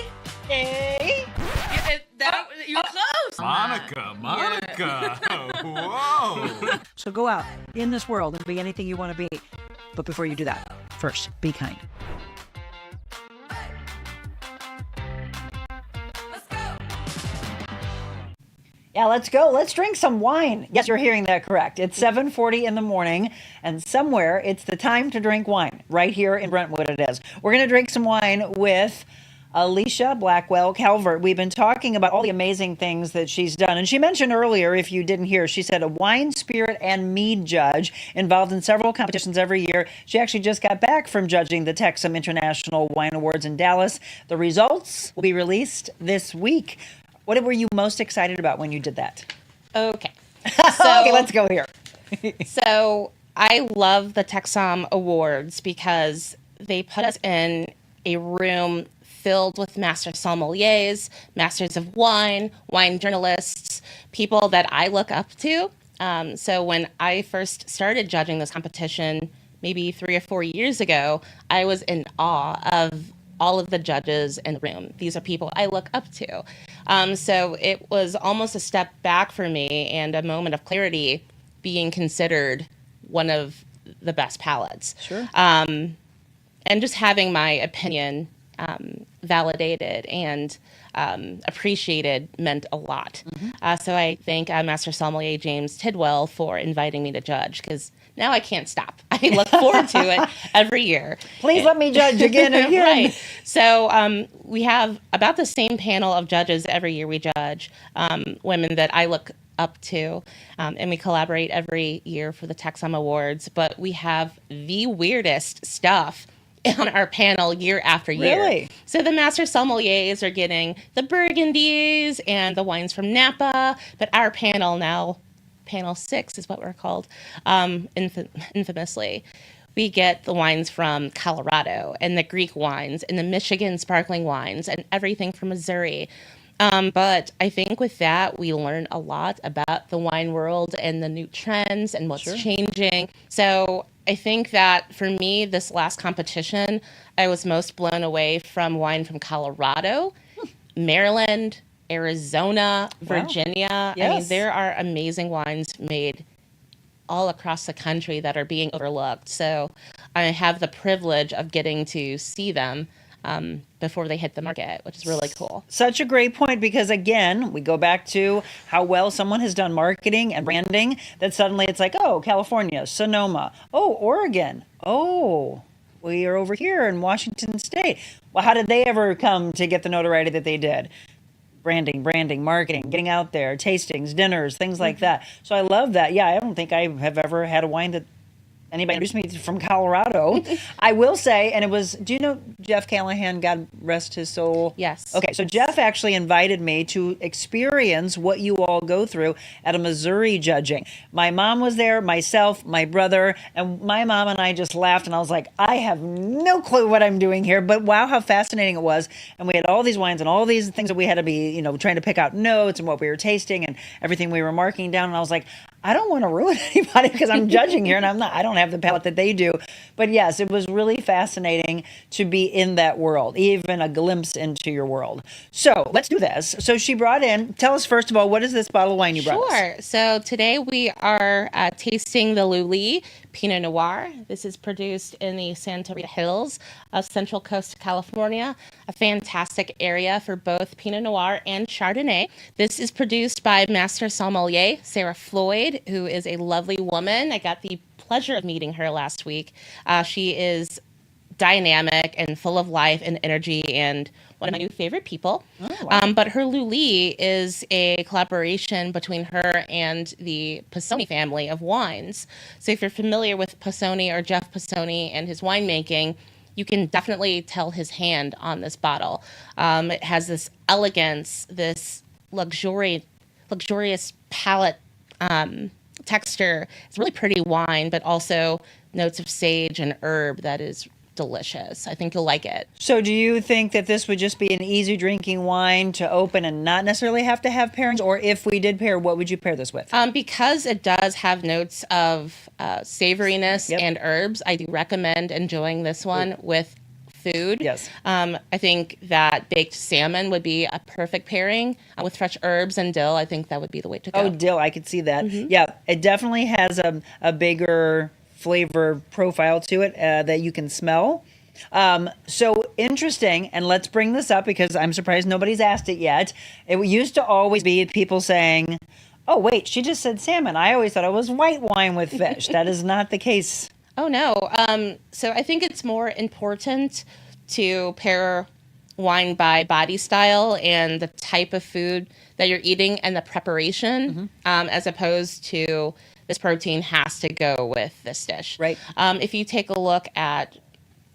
You're close! Monica! Whoa! So go out in this world and be anything you want to be. But before you do that, first, be kind. Yeah, let's go. Let's drink some wine. Yes, you're hearing that correct. It's 7:40 in the morning, and somewhere it's the time to drink wine. Right here in Brentwood it is. We're going to drink some wine with Alisha Blackwell-Calvert. We've been talking about all the amazing things that she's done. And she mentioned earlier, if you didn't hear, she said a wine, spirit, and mead judge involved in several competitions every year. She actually just got back from judging the Texas International Wine Awards in Dallas. The results will be released this week. What were you most excited about when you did that? Okay. Okay, let's go here. So I love the Texam Awards because they put us in a room filled with master sommeliers, masters of wine, wine journalists, people that I look up to. So when I first started judging this competition, maybe 3 or 4 years ago, I was in awe of all of the judges in the room. These are people I look up to. So it was almost a step back for me and a moment of clarity being considered one of the best palates. Sure. And just having my opinion validated and appreciated meant a lot. So I thank Master Sommelier James Tidwell for inviting me to judge, because now I can't stop. I look forward to it every year. Please let me judge again and again. Right. So we have about the same panel of judges every year we judge, women that I look up to, and we collaborate every year for the Texam Awards. But we have the weirdest stuff on our panel year after year. Really? So the master sommeliers are getting the Burgundies and the wines from Napa, but our panel now, panel 6 is what we're called, infamously, we get the wines from Colorado and the Greek wines and the Michigan sparkling wines and everything from Missouri. But I think with that, we learn a lot about the wine world and the new trends and what's changing. So I think that for me, this last competition, I was most blown away from wine from Colorado, Maryland, Arizona, Virginia. Yes. I mean, there are amazing wines made all across the country that are being overlooked. So I have the privilege of getting to see them before they hit the market, which is really cool. Such a great point, because again, we go back to how well someone has done marketing and branding, that suddenly it's like, oh, California, Sonoma, oh, Oregon, oh, we are over here in Washington State. Well, how did they ever come to get the notoriety that they did? Branding, marketing, getting out there, tastings, dinners, things like that. So I love that. Yeah, I don't think I have ever had a wine that anybody introduced me to from Colorado. I will say, and it was, do you know Jeff Callahan, God rest his soul? Yes. Okay, so Jeff actually invited me to experience what you all go through at a Missouri judging. My mom was there, myself, my brother, and my mom and I just laughed, and I was like, I have no clue what I'm doing here, but wow, how fascinating it was. And we had all these wines and all these things that we had to be, trying to pick out notes and what we were tasting and everything we were marking down, and I was like, I don't want to ruin anybody because I'm judging here, and I don't have the palate that they do. But yes, it was really fascinating to be in that world, even a glimpse into your world. So let's do this. So she brought in, tell us first of all, what is this bottle of wine you brought us? Sure. So today we are tasting the Luli Pinot Noir. This is produced in the Santa Rita Hills of Central Coast, California, a fantastic area for both Pinot Noir and Chardonnay. This is produced by Master Sommelier Sarah Floyd, who is a lovely woman. I got the pleasure of meeting her last week. She is dynamic and full of life and energy, and one of my new favorite people. Oh, wow. But her Luli is a collaboration between her and the Pisoni family of wines. So if you're familiar with Pisoni or Jeff Pisoni and his winemaking, you can definitely tell his hand on this bottle. It has this elegance, this luxurious palate texture. It's really pretty wine, but also notes of sage and herb that is delicious. I think you'll like it. So do you think that this would just be an easy drinking wine to open and not necessarily have to have pairings? Or if we did pair, what would you pair this with? Because it does have notes of savoriness and herbs, I do recommend enjoying this one with food. Yes. I think that baked salmon would be a perfect pairing with fresh herbs and dill. I think that would be the way to go. Oh, dill. I could see that. Yeah, it definitely has a bigger flavor profile to it that you can smell. So interesting, and let's bring this up because I'm surprised nobody's asked it yet. It used to always be people saying, oh, wait, she just said salmon. I always thought it was white wine with fish. That is not the case. Oh, no. So I think it's more important to pair wine by body style and the type of food that you're eating and the preparation, as opposed to this protein has to go with this dish. Right. If you take a look at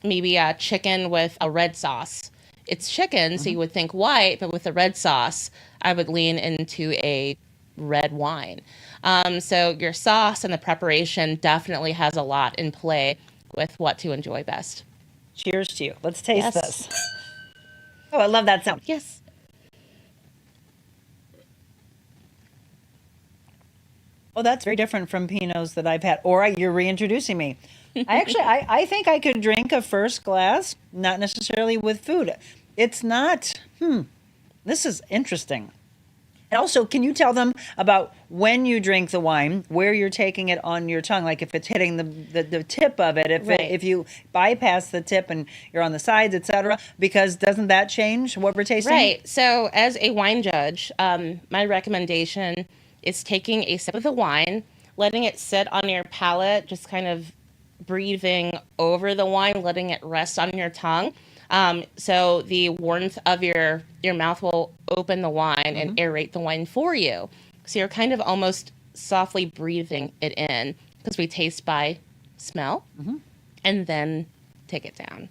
maybe a chicken with a red sauce, it's chicken, so you would think white, but with the red sauce, I would lean into a red wine. So your sauce and the preparation definitely has a lot in play with what to enjoy best. Cheers to you. Let's taste this. Oh, I love that sound. Yes. Oh, that's very different from Pinots that I've had. Or you're reintroducing me. I think I could drink a first glass, not necessarily with food. It's not, this is interesting. And also, can you tell them about when you drink the wine, where you're taking it on your tongue? Like if it's hitting the tip of it, if you bypass the tip and you're on the sides, etc. Because doesn't that change what we're tasting? Right. So as a wine judge, my recommendation is taking a sip of the wine, letting it sit on your palate, just kind of breathing over the wine, letting it rest on your tongue. So the warmth of your mouth will open the wine and aerate the wine for you. So you're kind of almost softly breathing it in because we taste by smell and then take it down.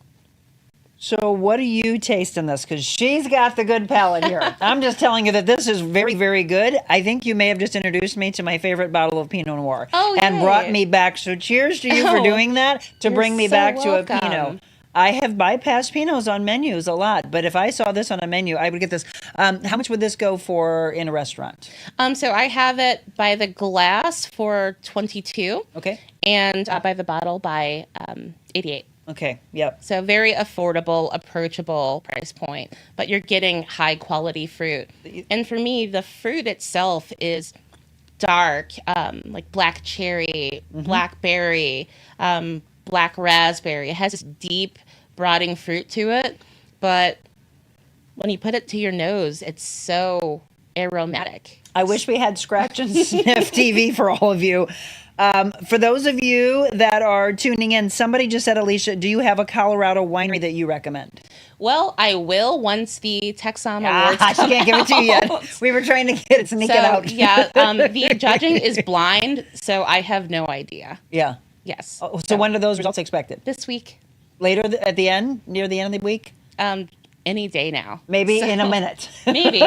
So what do you taste in this? Because she's got the good palate here. I'm just telling you that this is very, very good. I think you may have just introduced me to my favorite bottle of Pinot Noir and brought me back. So cheers to you for doing that, to bring me back to a Pinot. I have bypassed Pinots on menus a lot, but if I saw this on a menu, I would get this. How much would this go for in a restaurant? So I have it by the glass for $22. Okay. And by the bottle by $88. Okay, yep. So very affordable, approachable price point, but you're getting high quality fruit. And for me, the fruit itself is dark, like black cherry, blackberry, black raspberry. It has this deep, broadening fruit to it, but when you put it to your nose, it's so aromatic. I wish we had scratch and sniff TV for all of you. For those of you that are tuning in, somebody just said, Alisha, do you have a Colorado winery that you recommend? Well, I will once the Texom Awards she can't give it to you yet. We were trying to sneak it out. The judging is blind, so I have no idea. Yeah. Yes. Oh, so when are those results expected? This week. Later at the end? Near the end of the week? Any day now. Maybe in a minute. Maybe.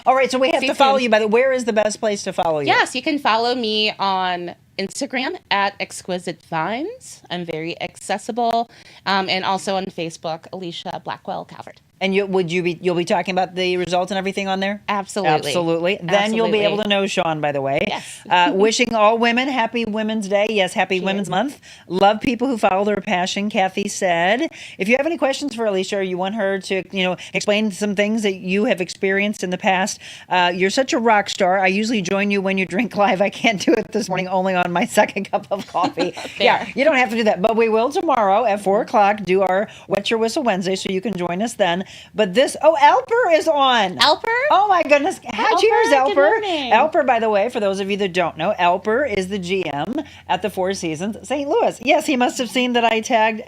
All right, so we have to follow you. By the way, where is the best place to follow you? Yes, you can follow me on Instagram at Exquisite Vines. I'm very accessible. And also on Facebook, Alisha Blackwell-Calvert. And you'll be talking about the results and everything on there? Absolutely. Absolutely. Then you'll be able to know Sean, by the way. Yes. Wishing all women happy Women's Day. Yes, happy Women's Month. Love people who follow their passion, Kathy said. If you have any questions for Alisha or you want her to, explain some things that you have experienced in the past, you're such a rock star. I usually join you when you drink live. I can't do it this morning, only on my second cup of coffee. Yeah, you don't have to do that. But we will tomorrow at 4 o'clock do our Wet Your Whistle Wednesday, so you can join us then. But Alper is on. Alper? Oh my goodness. Cheers, Alper. Good morning. Alper, by the way, for those of you that don't know, Alper is the GM at the Four Seasons St. Louis. Yes, he must have seen that I tagged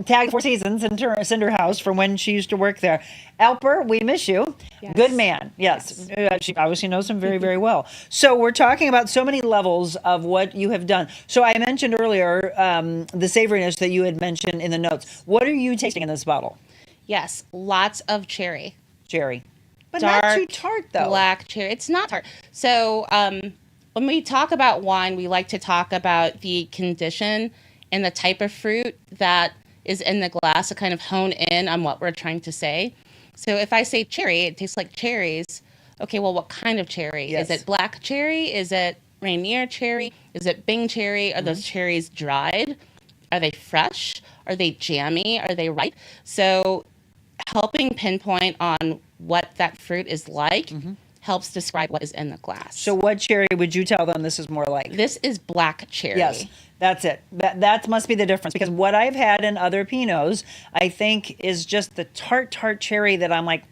tagged Four Seasons in Cinder House from when she used to work there. Alper, we miss you. Yes. Good man. Yes. She obviously knows him very, very well. So we're talking about so many levels of what you have done. So I mentioned earlier the savoriness that you had mentioned in the notes. What are you tasting in this bottle? Yes, lots of cherry. Cherry. But Dark, not too tart, though. Black cherry. It's not tart. So when we talk about wine, we like to talk about the condition and the type of fruit that is in the glass to kind of hone in on what we're trying to say. So if I say cherry, it tastes like cherries. Okay, well, what kind of cherry? Yes. Is it black cherry? Is it Rainier cherry? Is it Bing cherry? Are those cherries dried? Are they fresh? Are they jammy? Are they ripe? So helping pinpoint on what that fruit is like helps describe what is in the glass. So what cherry would you tell them this is more like? This is black cherry. Yes, that's it. That must be the difference, because what I've had in other Pinots, I think, is just the tart cherry that I'm like,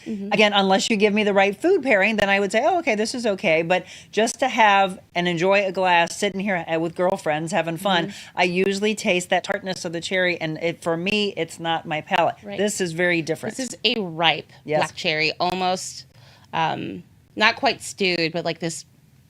Again, unless you give me the right food pairing, then I would say, oh, okay, this is okay. But just to have and enjoy a glass, sitting here with girlfriends having fun, I usually taste that tartness of the cherry, and for me, it's not my palate. Right. This is very different. This is a ripe Yes. black cherry, almost not quite stewed, but like this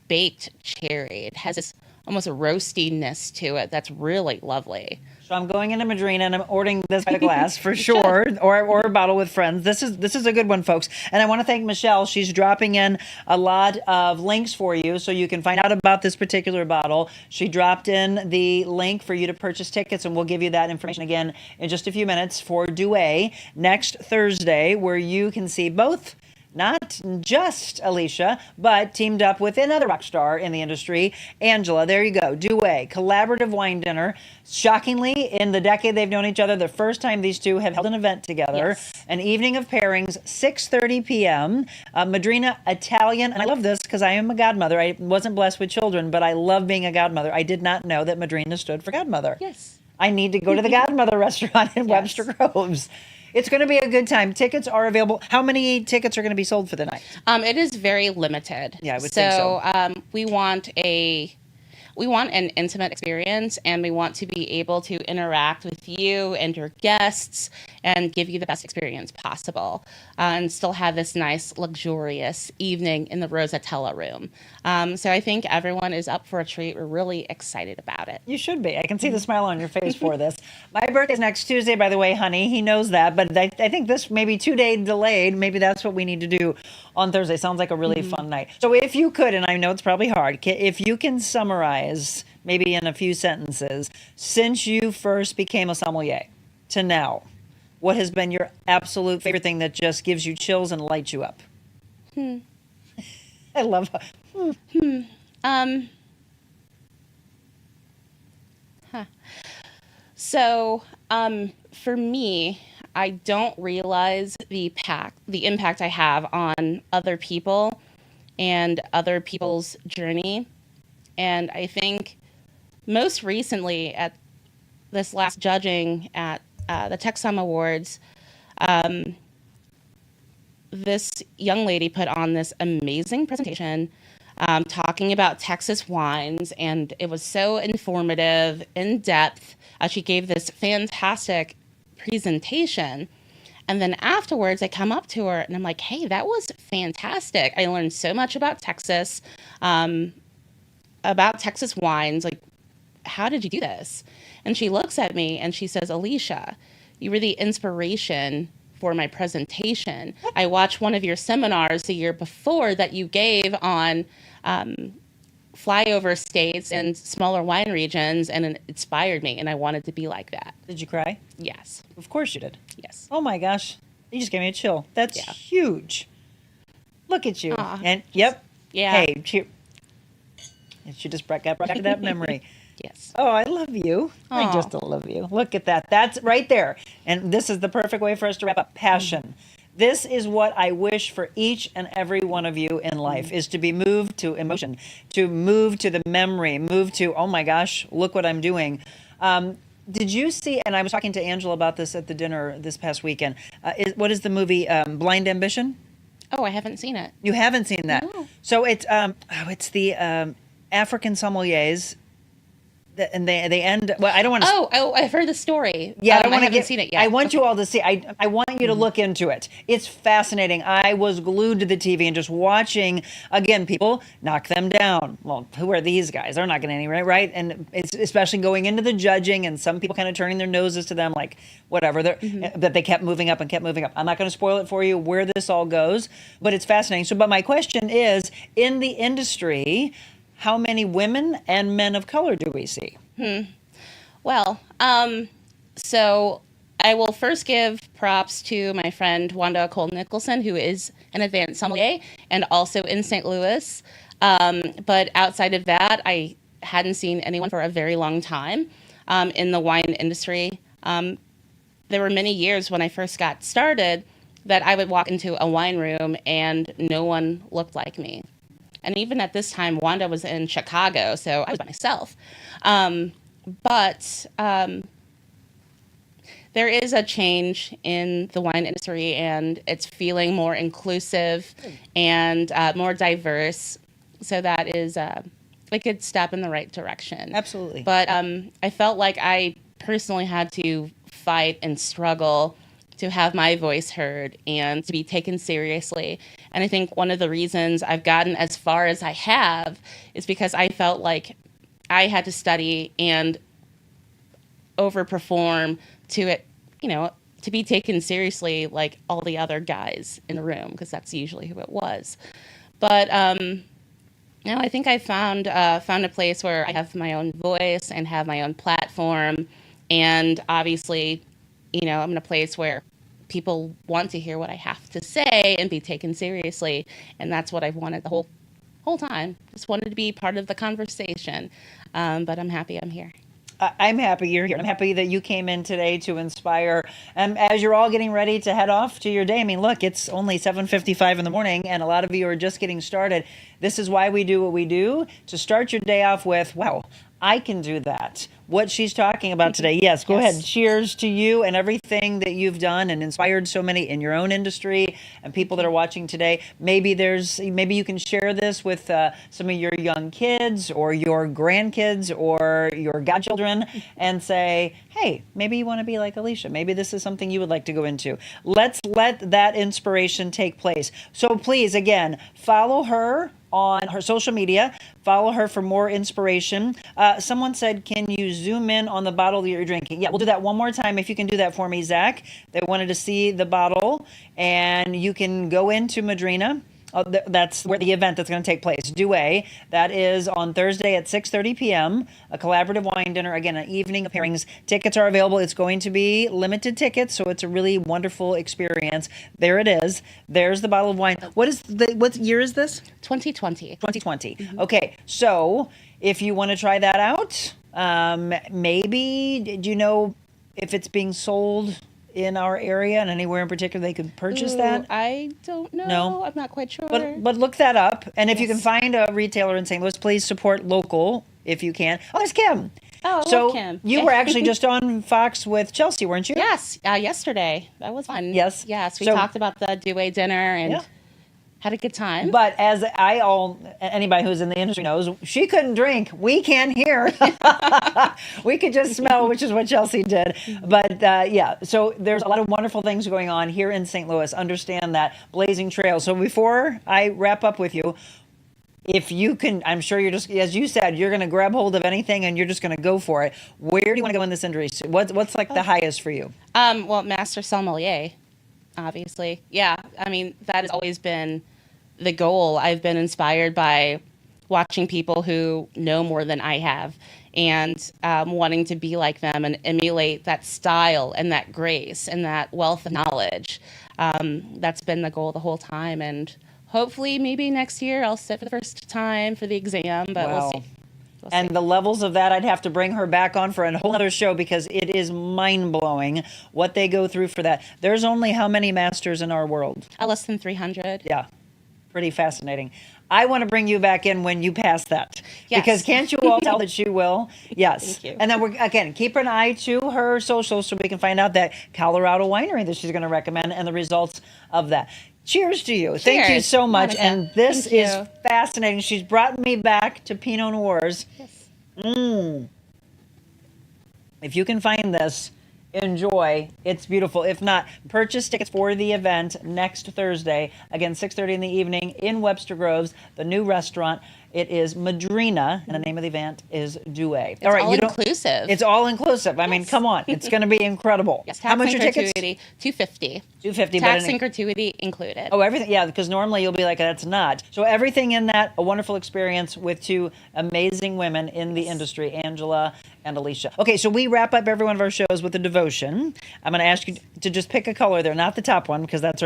baked cherry. It has this almost a roastiness to it that's really lovely. So I'm going into Madrina and I'm ordering this by the glass for sure, or a bottle with friends. This is a good one, folks. And I want to thank Michelle. She's dropping in a lot of links for you so you can find out about this particular bottle. She dropped in the link for you to purchase tickets, and we'll give you that information again in just a few minutes for Douai next Thursday, where you can see both. Not just Alisha, but teamed up with another rock star in the industry, Angela. There you go. Douai, collaborative wine dinner. Shockingly, in the decade they've known each other, the first time these two have held an event together. Yes. An evening of pairings, 6:30 p.m. Madrina, Italian. And I love this because I am a godmother. I wasn't blessed with children, but I love being a godmother. I did not know that Madrina stood for godmother. Yes. I need to go to the godmother restaurant in Webster Groves. It's going to be a good time. Tickets are available. How many tickets are going to be sold for the night? It is very limited. Yeah, I would think so. We want an intimate experience, and we want to be able to interact with you and your guests and give you the best experience possible, and still have this nice, luxurious evening in the Rosatella room. So I think everyone is up for a treat. We're really excited about it. You should be. I can see the smile on your face for this. My birthday is next Tuesday, by the way, honey. He knows that, but I think this may be 2 days delayed. Maybe that's what we need to do on Thursday. Sounds like a really fun night. So if you could, and I know it's probably hard, if you can summarize maybe in a few sentences, since you first became a sommelier to now, what has been your absolute favorite thing that just gives you chills and lights you up? I love So, for me, I don't realize the impact I have on other people and other people's journey. And I think most recently at this last judging at the TechSum Awards, this young lady put on this amazing presentation talking about Texas wines, and it was so informative, in depth. She gave this fantastic presentation, and then afterwards I come up to her and I'm like, hey, that was fantastic. I learned so much about Texas wines. Like, how did you do this? And she looks at me and she says, Alisha, you were the inspiration for my presentation. I watched one of your seminars the year before that you gave on flyover states and smaller wine regions, and it inspired me, and I wanted to be like that. Did you cry? Yes. Of course you did. Yes. Oh my gosh. You just gave me a chill. That's Yeah. huge. Look at you. Aw. And yep. Yeah. Hey, cheer. And she just brought back to that memory. Yes. Oh, I love you. I Aw. just love you. Look at that. That's right there. And this is the perfect way for us to wrap up. Passion. This is what I wish for each and every one of you in life, is to be moved to emotion, to move to the memory, move to, oh my gosh, look what I'm doing. Did you see, and I was talking to Angela about this at the dinner this past weekend, what is the movie Blind Ambition? Oh, I haven't seen it. You haven't seen that. No. So it's the African sommeliers and they end. Well, I don't want to. Oh, I've heard the story. Yeah, I don't want I to haven't seen it yet. I want you all to see. I want you to look into it. It's fascinating. I was glued to the TV and just watching. Again, people knock them down. Well, who are these guys? They're not getting anywhere, right? And it's especially going into the judging, and some people kind of turning their noses to them, like whatever. That they kept moving up and kept moving up. I'm not going to spoil it for you where this all goes, but it's fascinating. So, but my question is, in the industry, how many women and men of color do we see? Well, so I will first give props to my friend Wanda Cole Nicholson, who is an advanced sommelier and also in St. Louis. But outside of that, I hadn't seen anyone for a very long time in the wine industry. There were many years when I first got started that I would walk into a wine room and no one looked like me. And even at this time, Wanda was in Chicago, so I was by myself. But there is a change in the wine industry, and it's feeling more inclusive and more diverse. So that is a good step in the right direction. Absolutely. But I felt like I personally had to fight and struggle to have my voice heard and to be taken seriously. And I think one of the reasons I've gotten as far as I have is because I felt like I had to study and overperform to be taken seriously like all the other guys in the room, because that's usually who it was. But now I think I found a place where I have my own voice and have my own platform, and obviously, I'm in a place where people want to hear what I have to say and be taken seriously, and that's what I've wanted the whole time. Just wanted to be part of the conversation, but I'm happy I'm here. I'm happy you're here. I'm happy that you came in today to inspire. As you're all getting ready to head off to your day, I mean, look, it's only 7:55 in the morning, and a lot of you are just getting started. This is why we do what we do, to start your day off with, wow, I can do that. What she's talking about today. Yes, go ahead. Cheers to you and everything that you've done and inspired so many in your own industry and people that are watching today. Maybe you can share this with some of your young kids or your grandkids or your godchildren and say, hey, maybe you want to be like Alisha. Maybe this is something you would like to go into. Let's let that inspiration take place. So please, again, follow her on her social media. Follow her for more inspiration. Someone said, can you zoom in on the bottle that you're drinking? Yeah, we'll do that one more time if you can do that for me, Zach. They wanted to see the bottle, and you can go into Madrina. That's where the event that's going to take place. Douai. That is on Thursday at 6:30 p.m. A collaborative wine dinner. Again, an evening of pairings. Tickets are available. It's going to be limited tickets, so it's a really wonderful experience. There it is. There's the bottle of wine. What year is this? 2020. 2020. Mm-hmm. Okay, so if you want to try that out, maybe, do you know if it's being sold in our area and anywhere in particular they could purchase that? I don't know. No? I'm not quite sure. But look that up. And if you can find a retailer in St. Louis, please support local if you can. Oh, there's Kim. Oh, I so love Kim. You were actually just on Fox with Chelsea, weren't you? Yes, yesterday. That was fun. Yes. Yes, we talked about the Douai dinner and had a good time. But as anybody who's in the industry knows, she couldn't drink. We can hear. We could just smell, which is what Chelsea did. But so there's a lot of wonderful things going on here in St. Louis. Understand that. Blazing Trail. So before I wrap up with you, if you can, I'm sure you're just, as you said, you're going to grab hold of anything and you're just going to go for it. Where do you want to go in this industry? What's like the highest for you? Well, Master Sommelier, obviously. Yeah, I mean, that has always been the goal. I've been inspired by watching people who know more than I have and wanting to be like them and emulate that style and that grace and that wealth of knowledge. That's been the goal the whole time, and hopefully maybe next year I'll sit for the first time for the exam, but we'll see. And the levels of that, I'd have to bring her back on for a whole other show because it is mind-blowing what they go through for that. There's only how many masters in our world? Less than 300. Yeah. Pretty fascinating. I want to bring you back in when you pass that. Yes. Because can't you all tell that she will? Yes. Thank you. And then keep an eye to her socials so we can find out that Colorado winery that she's going to recommend and the results of that. Cheers to you. Cheers. Thank you so much. Monica. And this Thank is you. fascinating. She's brought me back to Pinot Noirs. Yes. If you can find this, enjoy. It's beautiful. If not, purchase tickets for the event next Thursday. Again, 6:30 in the evening in Webster Groves, the new restaurant. It is Madrina, and the name of the event is Due. It's all inclusive. It's all inclusive. I mean, come on. It's going to be incredible. Yes, How much are tickets? $250. $250. Tax and gratuity included. Oh, everything. Yeah, because normally you'll be like, that's not. So everything in that, a wonderful experience with two amazing women in the industry, Angela and Alisha. Okay, so we wrap up every one of our shows with a devotion. I'm going to ask you to just pick a color there, not the top one, because that's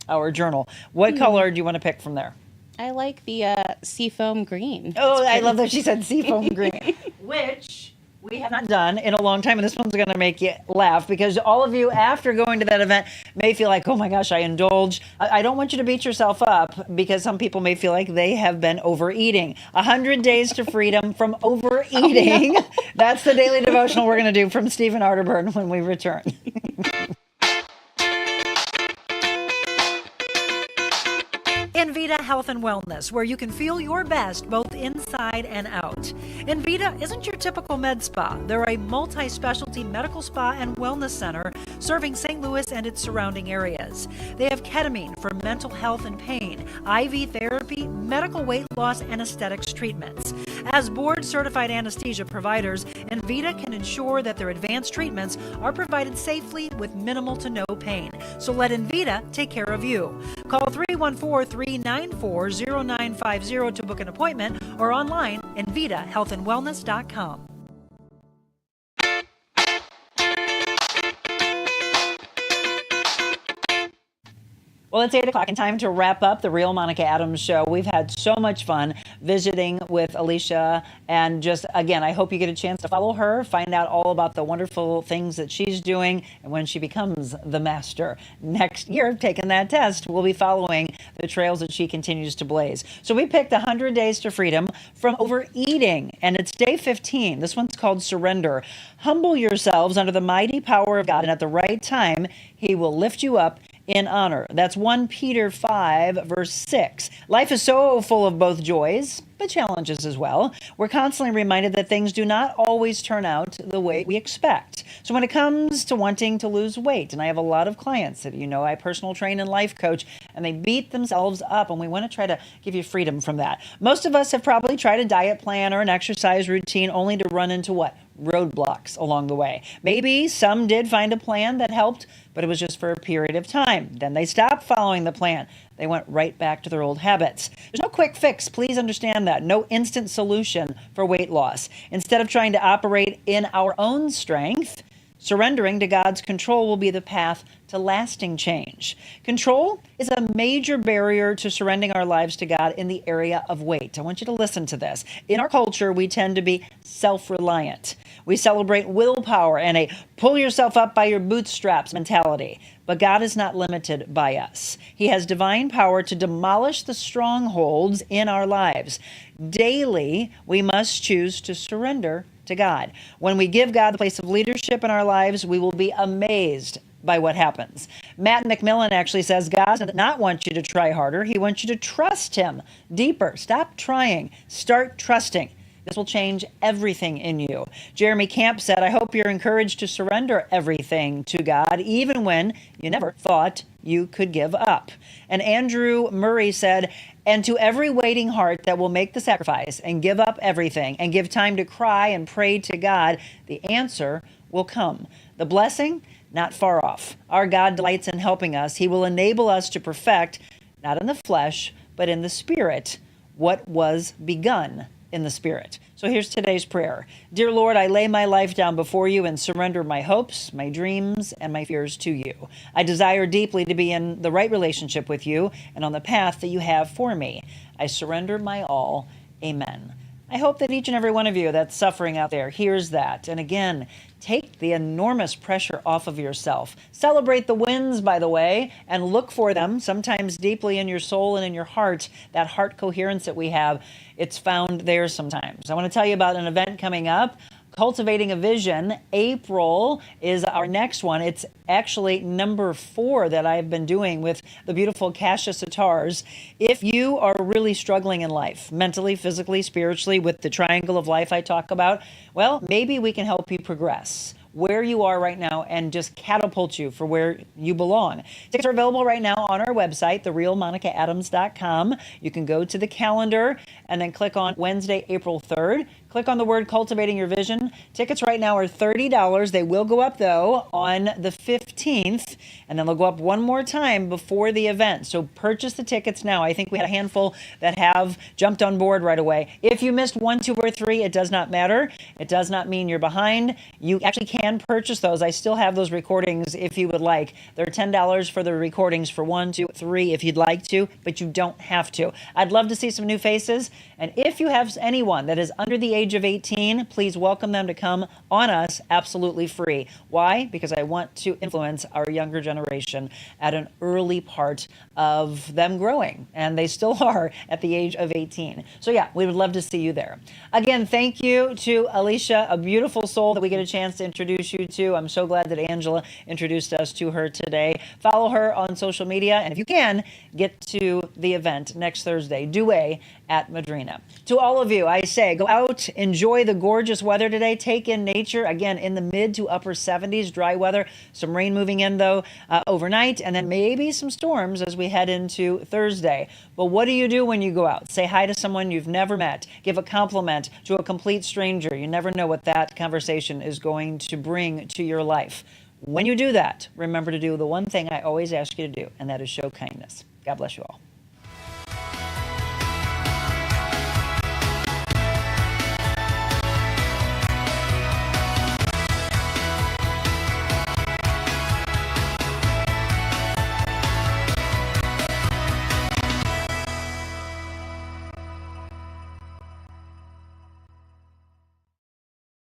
our journal. What color do you want to pick from there? I like the seafoam green. Oh, I love that she said seafoam green, which we have not done in a long time. And this one's going to make you laugh because all of you, after going to that event, may feel like, oh my gosh, I indulged. I don't want you to beat yourself up because some people may feel like they have been overeating. 100 Days to Freedom from Overeating. Oh, no. That's the daily devotional we're going to do from Stephen Arterburn when we return. Envita Health and Wellness, where you can feel your best both inside and out. Envita isn't your typical med spa. They're a multi-specialty medical spa and wellness center serving St. Louis and its surrounding areas. They have ketamine for mental health and pain, IV therapy, medical weight loss, and aesthetics treatments. As board-certified anesthesia providers, Envita can ensure that their advanced treatments are provided safely with minimal to no pain. So let Envita take care of you. Call 314-394-0950 to book an appointment or online envitahealthandwellness.com. Well, it's 8 o'clock and time to wrap up the Real Monica Adams show. We've had so much fun visiting with Alisha, and just, again, I hope you get a chance to follow her, find out all about the wonderful things that she's doing, and when she becomes the master next year, taking that test, we'll be following the trails that she continues to blaze. So we picked 100 Days to Freedom from Overeating, and it's day 15. This one's called Surrender. Humble yourselves under the mighty power of God, and at the right time, He will lift you up in honor. That's 1 Peter 5, verse 6. Life is so full of both joys, but challenges as well. We're constantly reminded that things do not always turn out the way we expect. So when it comes to wanting to lose weight, and I have a lot of clients that, I personal train and life coach, and they beat themselves up, and we want to try to give you freedom from that. Most of us have probably tried a diet plan or an exercise routine only to run into what? Roadblocks along the way. Maybe some did find a plan that helped, but it was just for a period of time. Then they stopped following the plan. They went right back to their old habits. There's no quick fix. Please understand that. No instant solution for weight loss. Instead of trying to operate in our own strength, surrendering to God's control will be the path to lasting change. Control is a major barrier to surrendering our lives to God in the area of weight. I want you to listen to this. In our culture, we tend to be self-reliant. We celebrate willpower and a pull yourself up by your bootstraps mentality. But God is not limited by us. He has divine power to demolish the strongholds in our lives. Daily, we must choose to surrender to God. When we give God the place of leadership in our lives, we will be amazed by what happens. Matt McMillan actually says God does not want you to try harder. He wants you to trust Him deeper. Stop trying. Start trusting. This will change everything in you. Jeremy Camp said, I hope you're encouraged to surrender everything to God, even when you never thought you could give up. And Andrew Murray said, and to every waiting heart that will make the sacrifice and give up everything and give time to cry and pray to God, the answer will come. The blessing, not far off. Our God delights in helping us. He will enable us to perfect, not in the flesh, but in the spirit, what was begun in the spirit. So here's today's prayer. Dear Lord, I lay my life down before you and surrender my hopes, my dreams, and my fears to you. I desire deeply to be in the right relationship with you and on the path that you have for me. I surrender my all. Amen. I hope that each and every one of you that's suffering out there hears that. And again, take the enormous pressure off of yourself. Celebrate the wins, by the way, and look for them, sometimes deeply in your soul and in your heart, that heart coherence that we have. It's found there sometimes. I want to tell you about an event coming up Cultivating a Vision. April is our next one. It's actually number 4 that I've been doing with the beautiful Kasia Sitars. If you are really struggling in life, mentally, physically, spiritually, with the triangle of life I talk about, well, maybe we can help you progress where you are right now and just catapult you for where you belong. Tickets are available right now on our website, TheRealMonicaAdams.com. You can go to the calendar and then click on Wednesday, April 3rd. Click on the word Cultivating Your Vision. Tickets right now are $30. They will go up, though, on the 15th, and then they'll go up one more time before the event. So purchase the tickets now. I think we had a handful that have jumped on board right away. If you missed 1, 2, or 3, it does not matter. It does not mean you're behind. You actually can purchase those. I still have those recordings if you would like. They're $10 for the recordings for 1, 2, 3 if you'd like to, but you don't have to. I'd love to see some new faces. And if you have anyone that is under the age of 18, please welcome them to come on us absolutely free. Why? Because I want to influence our younger generation at an early part of them growing, and they still are at the age of 18. So yeah, we would love to see you there. Again, thank you to Alisha, a beautiful soul that we get a chance to introduce you to. I'm so glad that Angela introduced us to her today. Follow her on social media, and if you can, get to the event next Thursday, Due at Madrina. To all of you, I say, go out, enjoy the gorgeous weather today, take in nature, again, in the mid to upper 70s, dry weather, some rain moving in, though, overnight, and then maybe some storms as we head into Thursday. But what do you do when you go out? Say hi to someone you've never met. Give a compliment to a complete stranger. You never know what that conversation is going to bring to your life. When you do that, remember to do the one thing I always ask you to do, and that is show kindness. God bless you all.